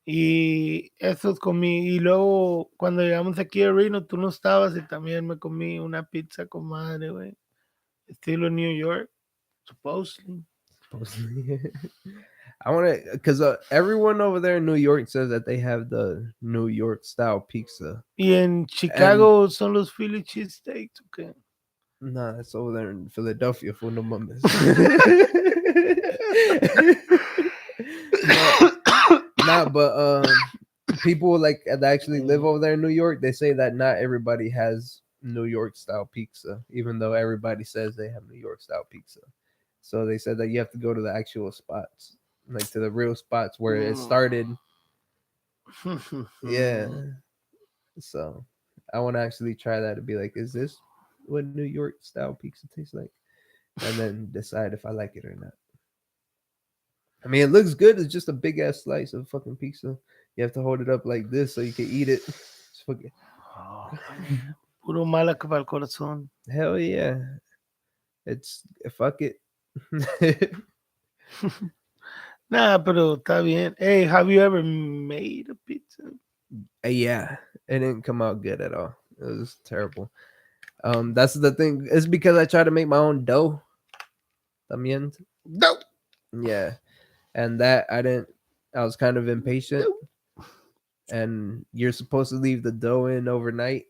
Y esos comí. Y luego, cuando llegamos aquí a Reno, tú no estabas y también me comí una pizza con madre, güey. Estilo New York, supposedly. supposedly. I want to, because everyone over there in New York says that they have the New York style pizza, Y en and Chicago son los Philly cheesesteaks, ¿ok? nah, it's over there in Philadelphia for no mames. but but people like that actually live over there in New York, they say that not everybody has New York style pizza, even though everybody says they have New York style pizza. So they said that you have to go to the actual spots, like to the real spots where it started, Yeah. So I want to actually try that to be like, is this what New York style pizza tastes like? And then decide if I like it or not. I mean, it looks good. It's just a big ass slice of fucking pizza. You have to hold it up like this so you can eat it. It's fucking, Oh, man. Puro mala que para el corazón. hell yeah. It's fuck it. Nah, pero está bien. Hey, have you ever made a pizza? Yeah, it didn't come out good at all. It was terrible. That's the thing. It's because I try to make my own dough. También. No. Yeah, and that I didn't. I was kind of impatient, and you're supposed to leave the dough in overnight.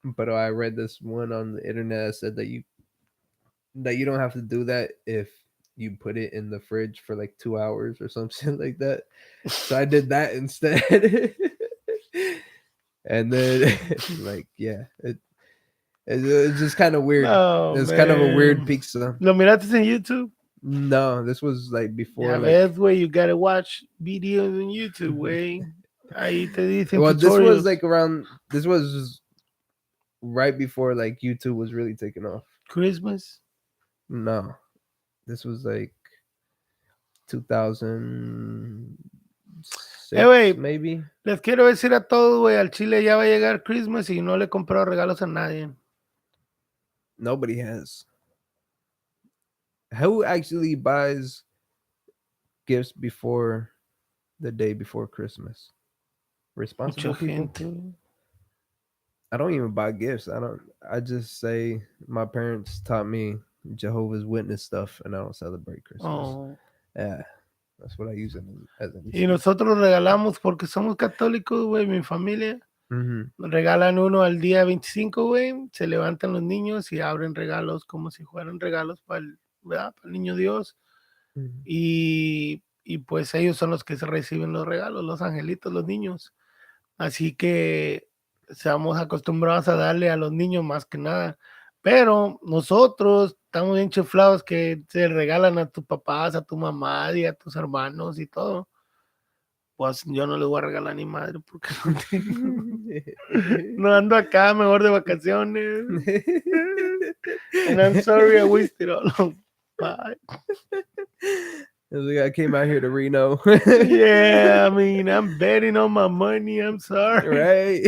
But I read this one on the internet that said that you don't have to do that if you put it in the fridge for like 2 hours or something like that. So I did that instead. And then like yeah, it's just kind of weird. No, It's kind of a weird man. pizza. ¿Lo miraste en YouTube? No, this was like before Ya like ves, güey, you gotta watch videos on YouTube, güey. Ahí te dicen well this was tutorials. like around this was right before like YouTube was really taking off. Christmas. No. This was like 2006 Güey, maybe. les quiero decir a todos, güey, al Chile ya va a llegar Christmas y no le he comprado regalos a nadie. Nobody has. Who actually buys gifts before the day before Christmas? Responsible Mucha people. gente, güey. I don't even buy gifts. I just say my parents taught me Jehovah's Witness stuff and I don't celebrate Christmas. Oh. Yeah. That's what I use it as an Y excuse. nosotros regalamos porque somos católicos, güey, mi familia. Mhm. Nos regalan uno al día 25, güey. Se levantan los niños y abren regalos como si fueran regalos para el, ¿verdad? Para el niño Dios. Mhm. Y pues ellos son los que se reciben los regalos, los angelitos, los niños. Así que estamos acostumbrados a darle a los niños más que nada. Pero nosotros estamos bien chiflados que se regalan a tus papás, a tu mamá y a tus hermanos y todo. Pues yo no les voy a regalar ni madre porque no tengo. No ando acá, mejor de vacaciones. And I'm sorry I wasted all of. Bye. Like I came out here to Reno. Yeah, I mean, I'm betting on my money. I'm sorry. Right.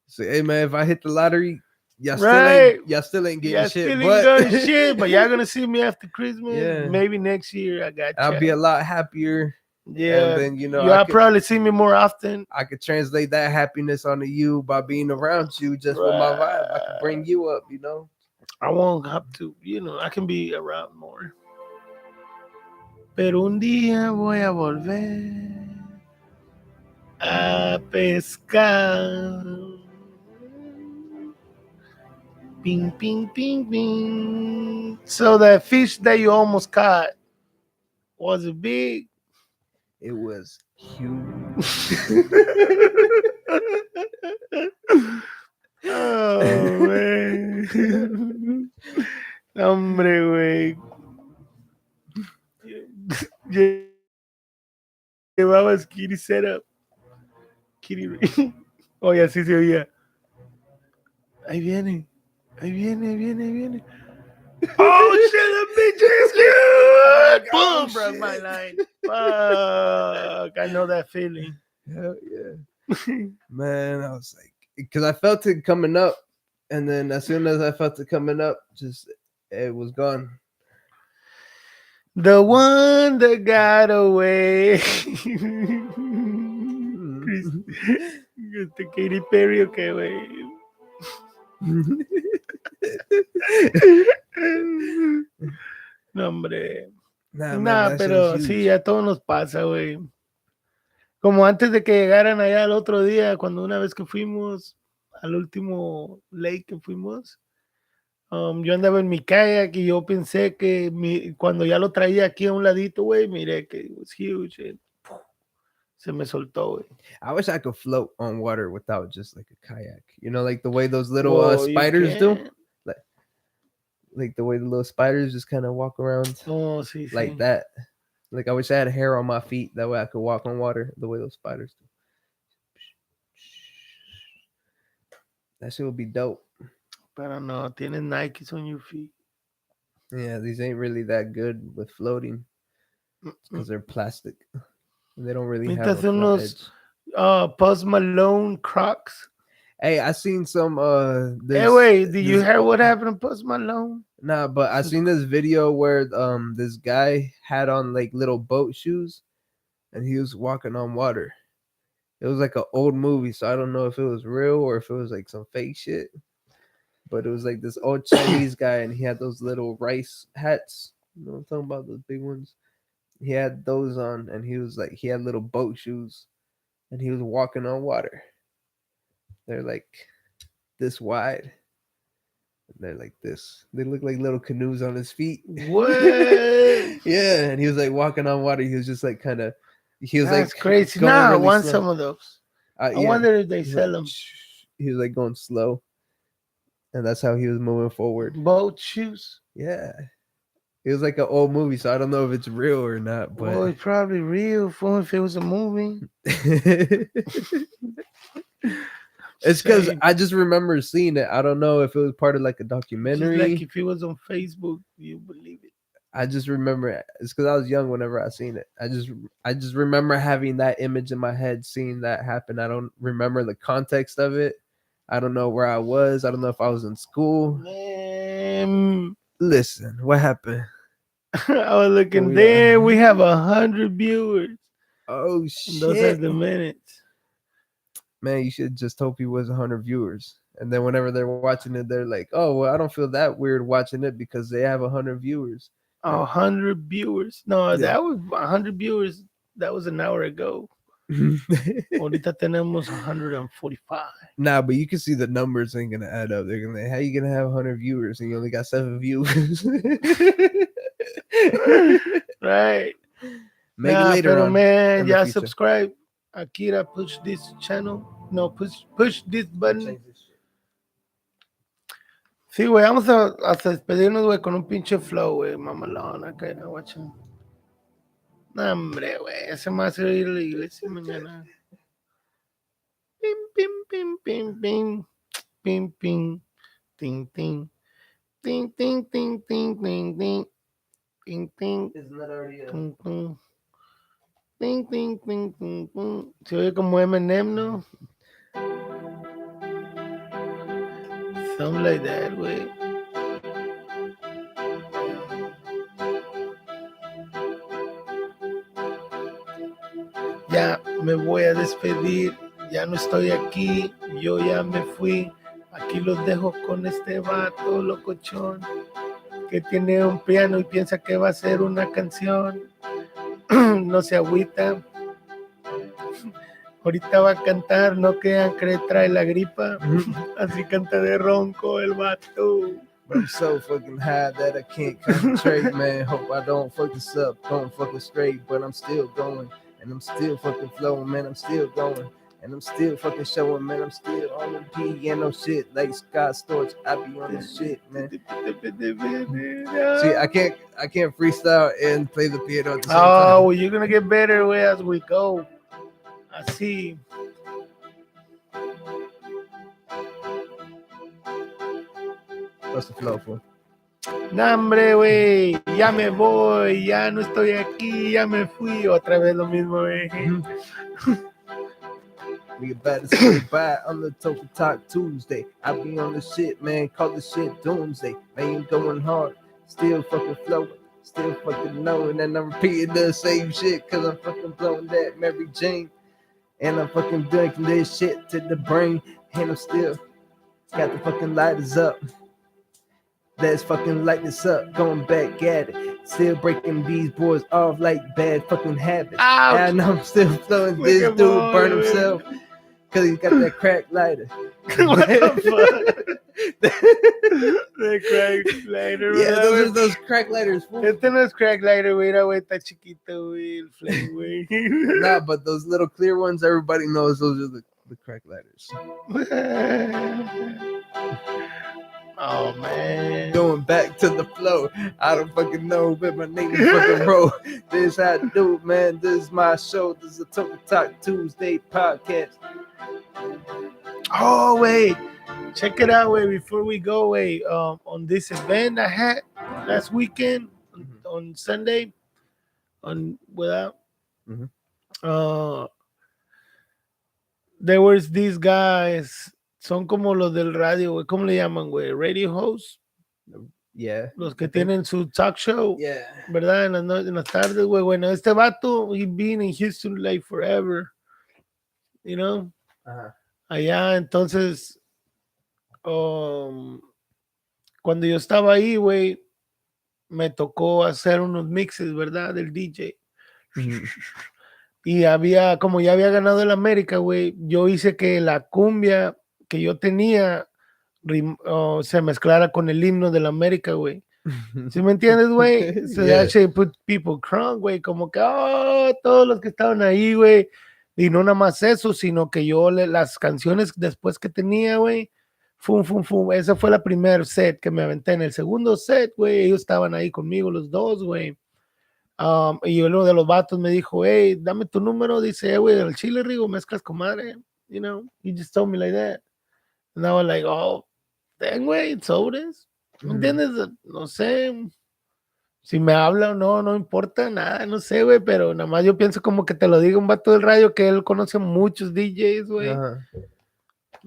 So, hey man, if I hit the lottery, Right. y'all still ain't getting Yeah, shit. still ain't But done shit, but y'all gonna see me after Christmas. Yeah. Maybe next year. I got I'll be you. a lot happier. Yeah, And then y'all probably see me more often. I could translate that happiness onto you by being around you just with my vibe. I could bring you up, you know. I won't have to, I can be around more. Pero un día voy a volver a pescar. Ping, ping, ping, ping. So the fish that you almost caught, was it big? It was huge. Oh, man. Hombre, güey. Llevabas Kitty setup. Kitty. Oye, así se oía. Ahí viene. Ahí viene, ahí viene, ahí viene. Oh, shit, the bitch is huge! Boom, broke my line. Fuck. I know that feeling. Hell yeah. Man, I was like, because I felt it coming up. And then as soon as I felt it coming up, just it was gone. The one that got away. Katy Perry, okay, güey. No, hombre. Nah, man, Nah, that shit pero was sí, huge. a todos nos pasa, güey. Como antes de que llegaran allá el otro día, cuando una vez que fuimos al último lake que fuimos, yo andaba en mi kayak y yo pensé que cuando ya lo traía aquí a un ladito, güey, miré que it was huge. And, se me soltó, güey. I wish I could float on water without just like a kayak. You know, like the way those little Well, spiders do. Like the way the little spiders just kind of walk around Oh, sí, like sí. that. Like I wish I had hair on my feet. That way I could walk on water the way those spiders do. That shit would be dope. Pero no, tienes Nikes on your feet. Yeah, these ain't really that good with floating Mm-mm. because they're plastic. And they don't really have a Necesitas flat unos edge. Post Malone Crocs. Hey, I seen some Hey, this wait, did you this hear what happened to Post Malone? nah, but I seen this video where this guy had on like little boat shoes and he was walking on water. It was like an old movie, so I don't know if it was real or if it was like some fake shit. But it was like this old Chinese guy and he had those little rice hats. You know what I'm talking about? Those big ones. He had those on and he was like he had little boat shoes and he was walking on water. They're like this wide. They're like this. They look like little canoes on his feet. What? Yeah, and he was like walking on water. He was just like kind of, he was That's like crazy. going Nah, I really want slow. some of those. I Yeah, wonder if they he was sell like, them. he was like going slow, and that's how he was moving forward. Boat shoes. Yeah, it was like an old movie, so I don't know if it's real or not, Well, but it's probably real. Fool, if it was a movie. it's because Same. I just remember seeing it. I don't know if it was part of like a Just like documentary. if it was on Facebook, you believe it. I just remember it's because I was young whenever I seen it. I just remember having that image in my head, seeing that happen. I don't remember the context of it. I don't know where I was. I don't know if I was in school. Man, Listen, what happened? I was looking We there. We have 100 viewers. Oh And those are shit, the minutes. man! You should just hope he was 100 viewers, and then whenever they're watching it, they're like, "Oh, well, I don't feel that weird watching it because they have 100 viewers." 100 viewers. No, Yeah. that was 100 viewers. That was an hour ago. Ahorita tenemos 145. Nah, but you can see the numbers ain't gonna add up. They're gonna, how you gonna have 100 viewers and you only got 7 viewers? Right. Maybe Nah, later pero on man, in the yeah, future. subscribe. Akira, push this channel. No, push this button. Sí, güey, vamos a despedirnos, güey, con un pinche flow, güey, mamalón, acá, guacha. No, hombre, güey, ese me hace ir a la iglesia mañana. Pim, pim, pim, pim, pim, pim, pim, ting, ting, ting, ting, ting, ting, ting, ting, ting, ting, Isn't that already ting, ting, ting, ting, ting, ting, ting. Se oye como Eminem, ¿no? Something like that, güey. Ya me voy a despedir, ya no estoy aquí, yo ya me fui. Aquí los dejo con este vato locochón que tiene un piano y piensa que va a ser una canción. No se agüita. Ahorita va a cantar, no crean que trae la gripa. Así canta de ronco el vato. I'm so fucking high that I can't concentrate, man. Hope I don't fuck this up, don't fucking straight, but I'm still going, and I'm still fucking flowing, man. I'm still going, and I'm still fucking showing, man. I'm still on the piano shit like Scott Storch. I be on the shit, man. See, I can't freestyle and play the piano at the same Oh, time. well, you're gonna get better way as we go. Así. What's the flow for? No, hombre, güey, ya me voy, ya no estoy aquí, ya me fui. Otra vez lo mismo, güey. We about to say bye on the Toker Talk Tuesday. I be on the shit, man. Call the shit doomsday. Man, you going hard. Still fucking flowing. Still fucking knowing. And I'm repeating the same shit. Cause I'm fucking blowing that Mary Jane. And I'm fucking drinking this shit to the brain. And I'm still got the fucking lighters up. Let's fucking light this up. Going back at it. Still breaking these boys off like bad fucking habits. Ouch. And I'm still flowing. Look This at dude boy, burn man. himself. Cause he got that crack lighter. What the fuck? The crack lighter, Yeah, ¿verdad, those güey? are those crack lighters. Fool. Este no es crack lighter, güey, era, güey, está chiquito, güey, el flame, güey. Nah, but those little clear ones, everybody knows those are the crack lighters. Oh man. Going back to the flow. I don't fucking know, but my name is fucking bro. This how I do, man. This is my show. This is a Toker Talk Tuesday podcast. Oh wait, check it out, wait, before we go, wait, on this event I had last weekend on Sunday, on without, Mhm. uh, there was these guys, son como los del radio, güey, ¿cómo le llaman, güey? Radio hosts, Yeah. los que I think. tienen su talk show, Yeah. ¿verdad? En las tardes, güey, bueno, este vato, he been in Houston like forever, you know, Uh-huh. allá, entonces, um, cuando yo estaba ahí, güey, me tocó hacer unos mixes, ¿verdad? Del DJ. Mhm. Y había, como ya había ganado el América, güey, yo hice que la cumbia que yo tenía se mezclara con el himno del América, güey. ¿Sí me entiendes, güey? So Yeah. that shit put people crunk, güey. Como que, oh, todos los que estaban ahí, güey. Y no nada más eso, sino que yo las canciones después que tenía, güey. Fum, fum, fum. Esa fue la primer set que me aventé. En el segundo set, güey, ellos estaban ahí conmigo los dos, güey. Y uno de los vatos me dijo, hey, dame tu número. Dice, güey, el chile, Rigo, mezclas con madre. You know, he just told me like that. And I was like, oh, dang, güey, sobres. ¿Me entiendes? No sé si me habla o no, no importa nada, no sé, güey, pero nada más yo pienso como que te lo diga un vato del radio que él conoce muchos DJs, güey. Uh-huh.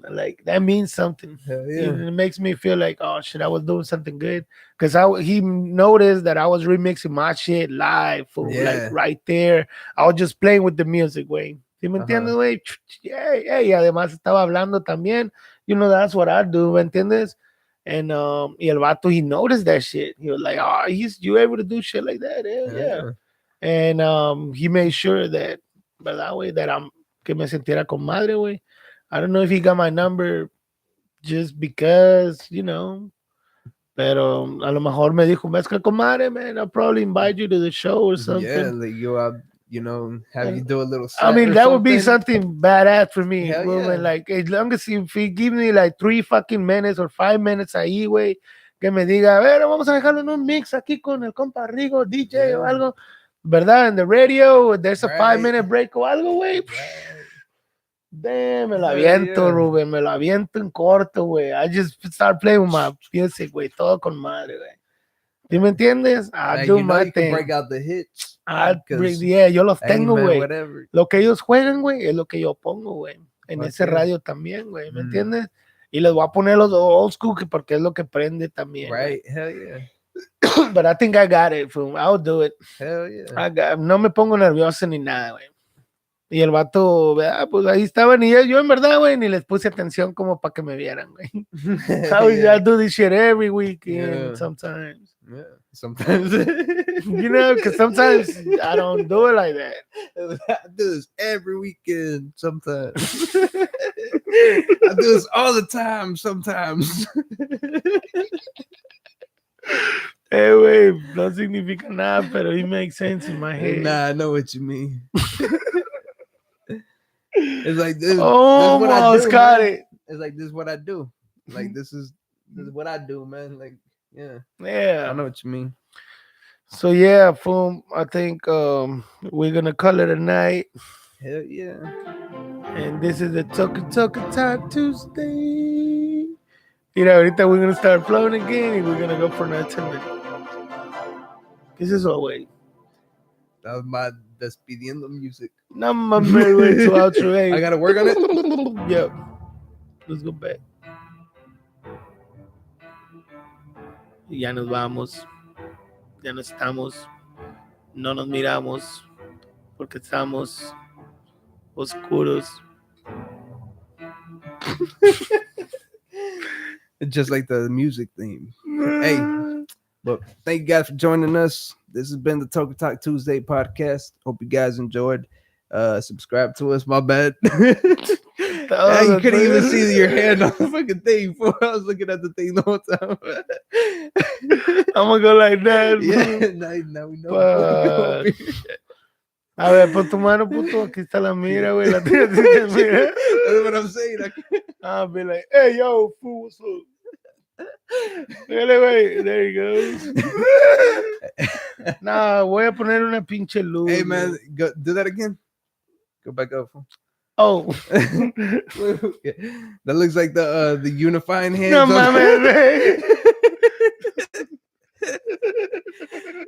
Like, that means something. Hell yeah. It makes me feel like, oh shit, I was doing something good. Because he noticed that I was remixing my shit live, fool, Yeah. like right there. I was just playing with the music, güey. ¿Sí me entiendes, güey? Yeah, y además estaba hablando también. You know, that's what I do, ¿me entiendes? And y el vato, he noticed that shit. He was like, oh, you able to do shit like that? Hell yeah. And he made sure that, ¿verdad, güey? That que me sintiera con madre, güey. I don't know if he got my number just because, you know, pero a lo mejor me dijo, mezcla con madre, man, I'll probably invite you to the show or something. Yeah, like you out, you know, have you do a little set I mean, or that would be something. something badass for me. Hell Well, yeah. like, as long as if he give me like 3 fucking minutes or 5 minutes ahí, güey, que me diga, a ver, vamos a dejarlo en un mix aquí con el compa Rigo, DJ o Yeah. algo, ¿verdad? In the radio, there's a Right. 5-minute break o algo, güey. Right. Damn, me lo Hell aviento, yeah. Rubén, me lo aviento en corto, güey. I just start playing with my music, güey, todo con madre, güey. ¿Sí me entiendes? I Like, do you know, my you can thing. break out the hits. Yeah, yo los Hey, tengo, man, güey. whatever. Lo que ellos juegan, güey, es lo que yo pongo, güey. En Fuck ese yeah. radio también, güey, ¿me Mm. entiendes? Y les voy a poner los old school porque es lo que prende también, güey. Right. Hell yeah. But I think I got it, fool. I'll do it. Hell yeah. No me pongo nervioso ni nada, güey. Y el vato, ¿verdad? Pues ahí estaban y yo en verdad, güey, ni les puse atención como para que me vieran, güey. I do this shit every weekend, Yeah. sometimes. Yeah. Sometimes. You know, because sometimes I don't do it like that. I do this every weekend sometimes. I do this all the time sometimes. Hey, güey, no significa nada, pero it makes sense in my head. Nah, I know what you mean. It's like this. Oh, This is what I do, got man. it. It's like this is what I do. Like this is what I do, man. Like yeah, I Yeah. know what you mean. So yeah, fool, I think we're gonna call it a night. Hell yeah. And this is the Toker Talk Tuesday. You know, ahorita we're gonna start flowing again and we're gonna go for another 10 minutes. This is all way. That was my despidiendo music. Not my merry way to outro. Hey. I gotta work on it. Yep. Let's go back. Y ya nos vamos. Ya no estamos. No nos miramos. Porque estamos oscuros. Just like the music theme. Hey, but thank you guys for joining us. This has been the Toker Talk Tuesday podcast. Hope you guys enjoyed. Subscribe to us. My bad. Hey, you couldn't even see your hand on the fucking thing. I was looking at the thing the whole time. I'm gonna go like that. Yeah, now we know. A ver, pon tu mano, puto. Aquí está la mira, güey. La tía tiene mira. That's what I'm saying. I'll be like, hey, yo, fool, what's up? Wait, there he goes. Nah, voy a poner una pinche luz. Hey man, güey. go, do that again. Go back up. Oh. That looks like the unifying hands. No on- mames, güey.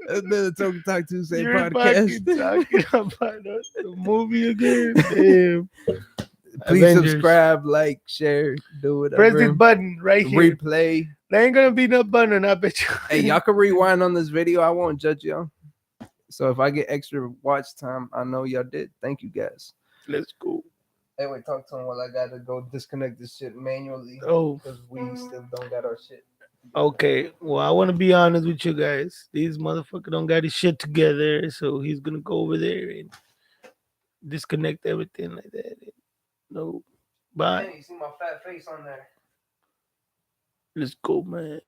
That's been the Token Talk Tuesday You're podcast. fucking talking about the movie again. Damn. Please Avengers. subscribe, like, share, do whatever. Press this button right here. Replay. There ain't gonna be no button, I bet you. Hey, y'all can rewind on this video. I won't judge y'all. So if I get extra watch time, I know y'all did. Thank you guys. Let's go. Hey, wait, talk to him while I gotta go disconnect this shit manually. Oh. Because we still don't got our shit. Okay, well, I want to be honest with you guys. These motherfucker don't got his shit together, so he's gonna go over there and disconnect everything like that. No, bye. Hey, you see my fat face on there. Let's go, man.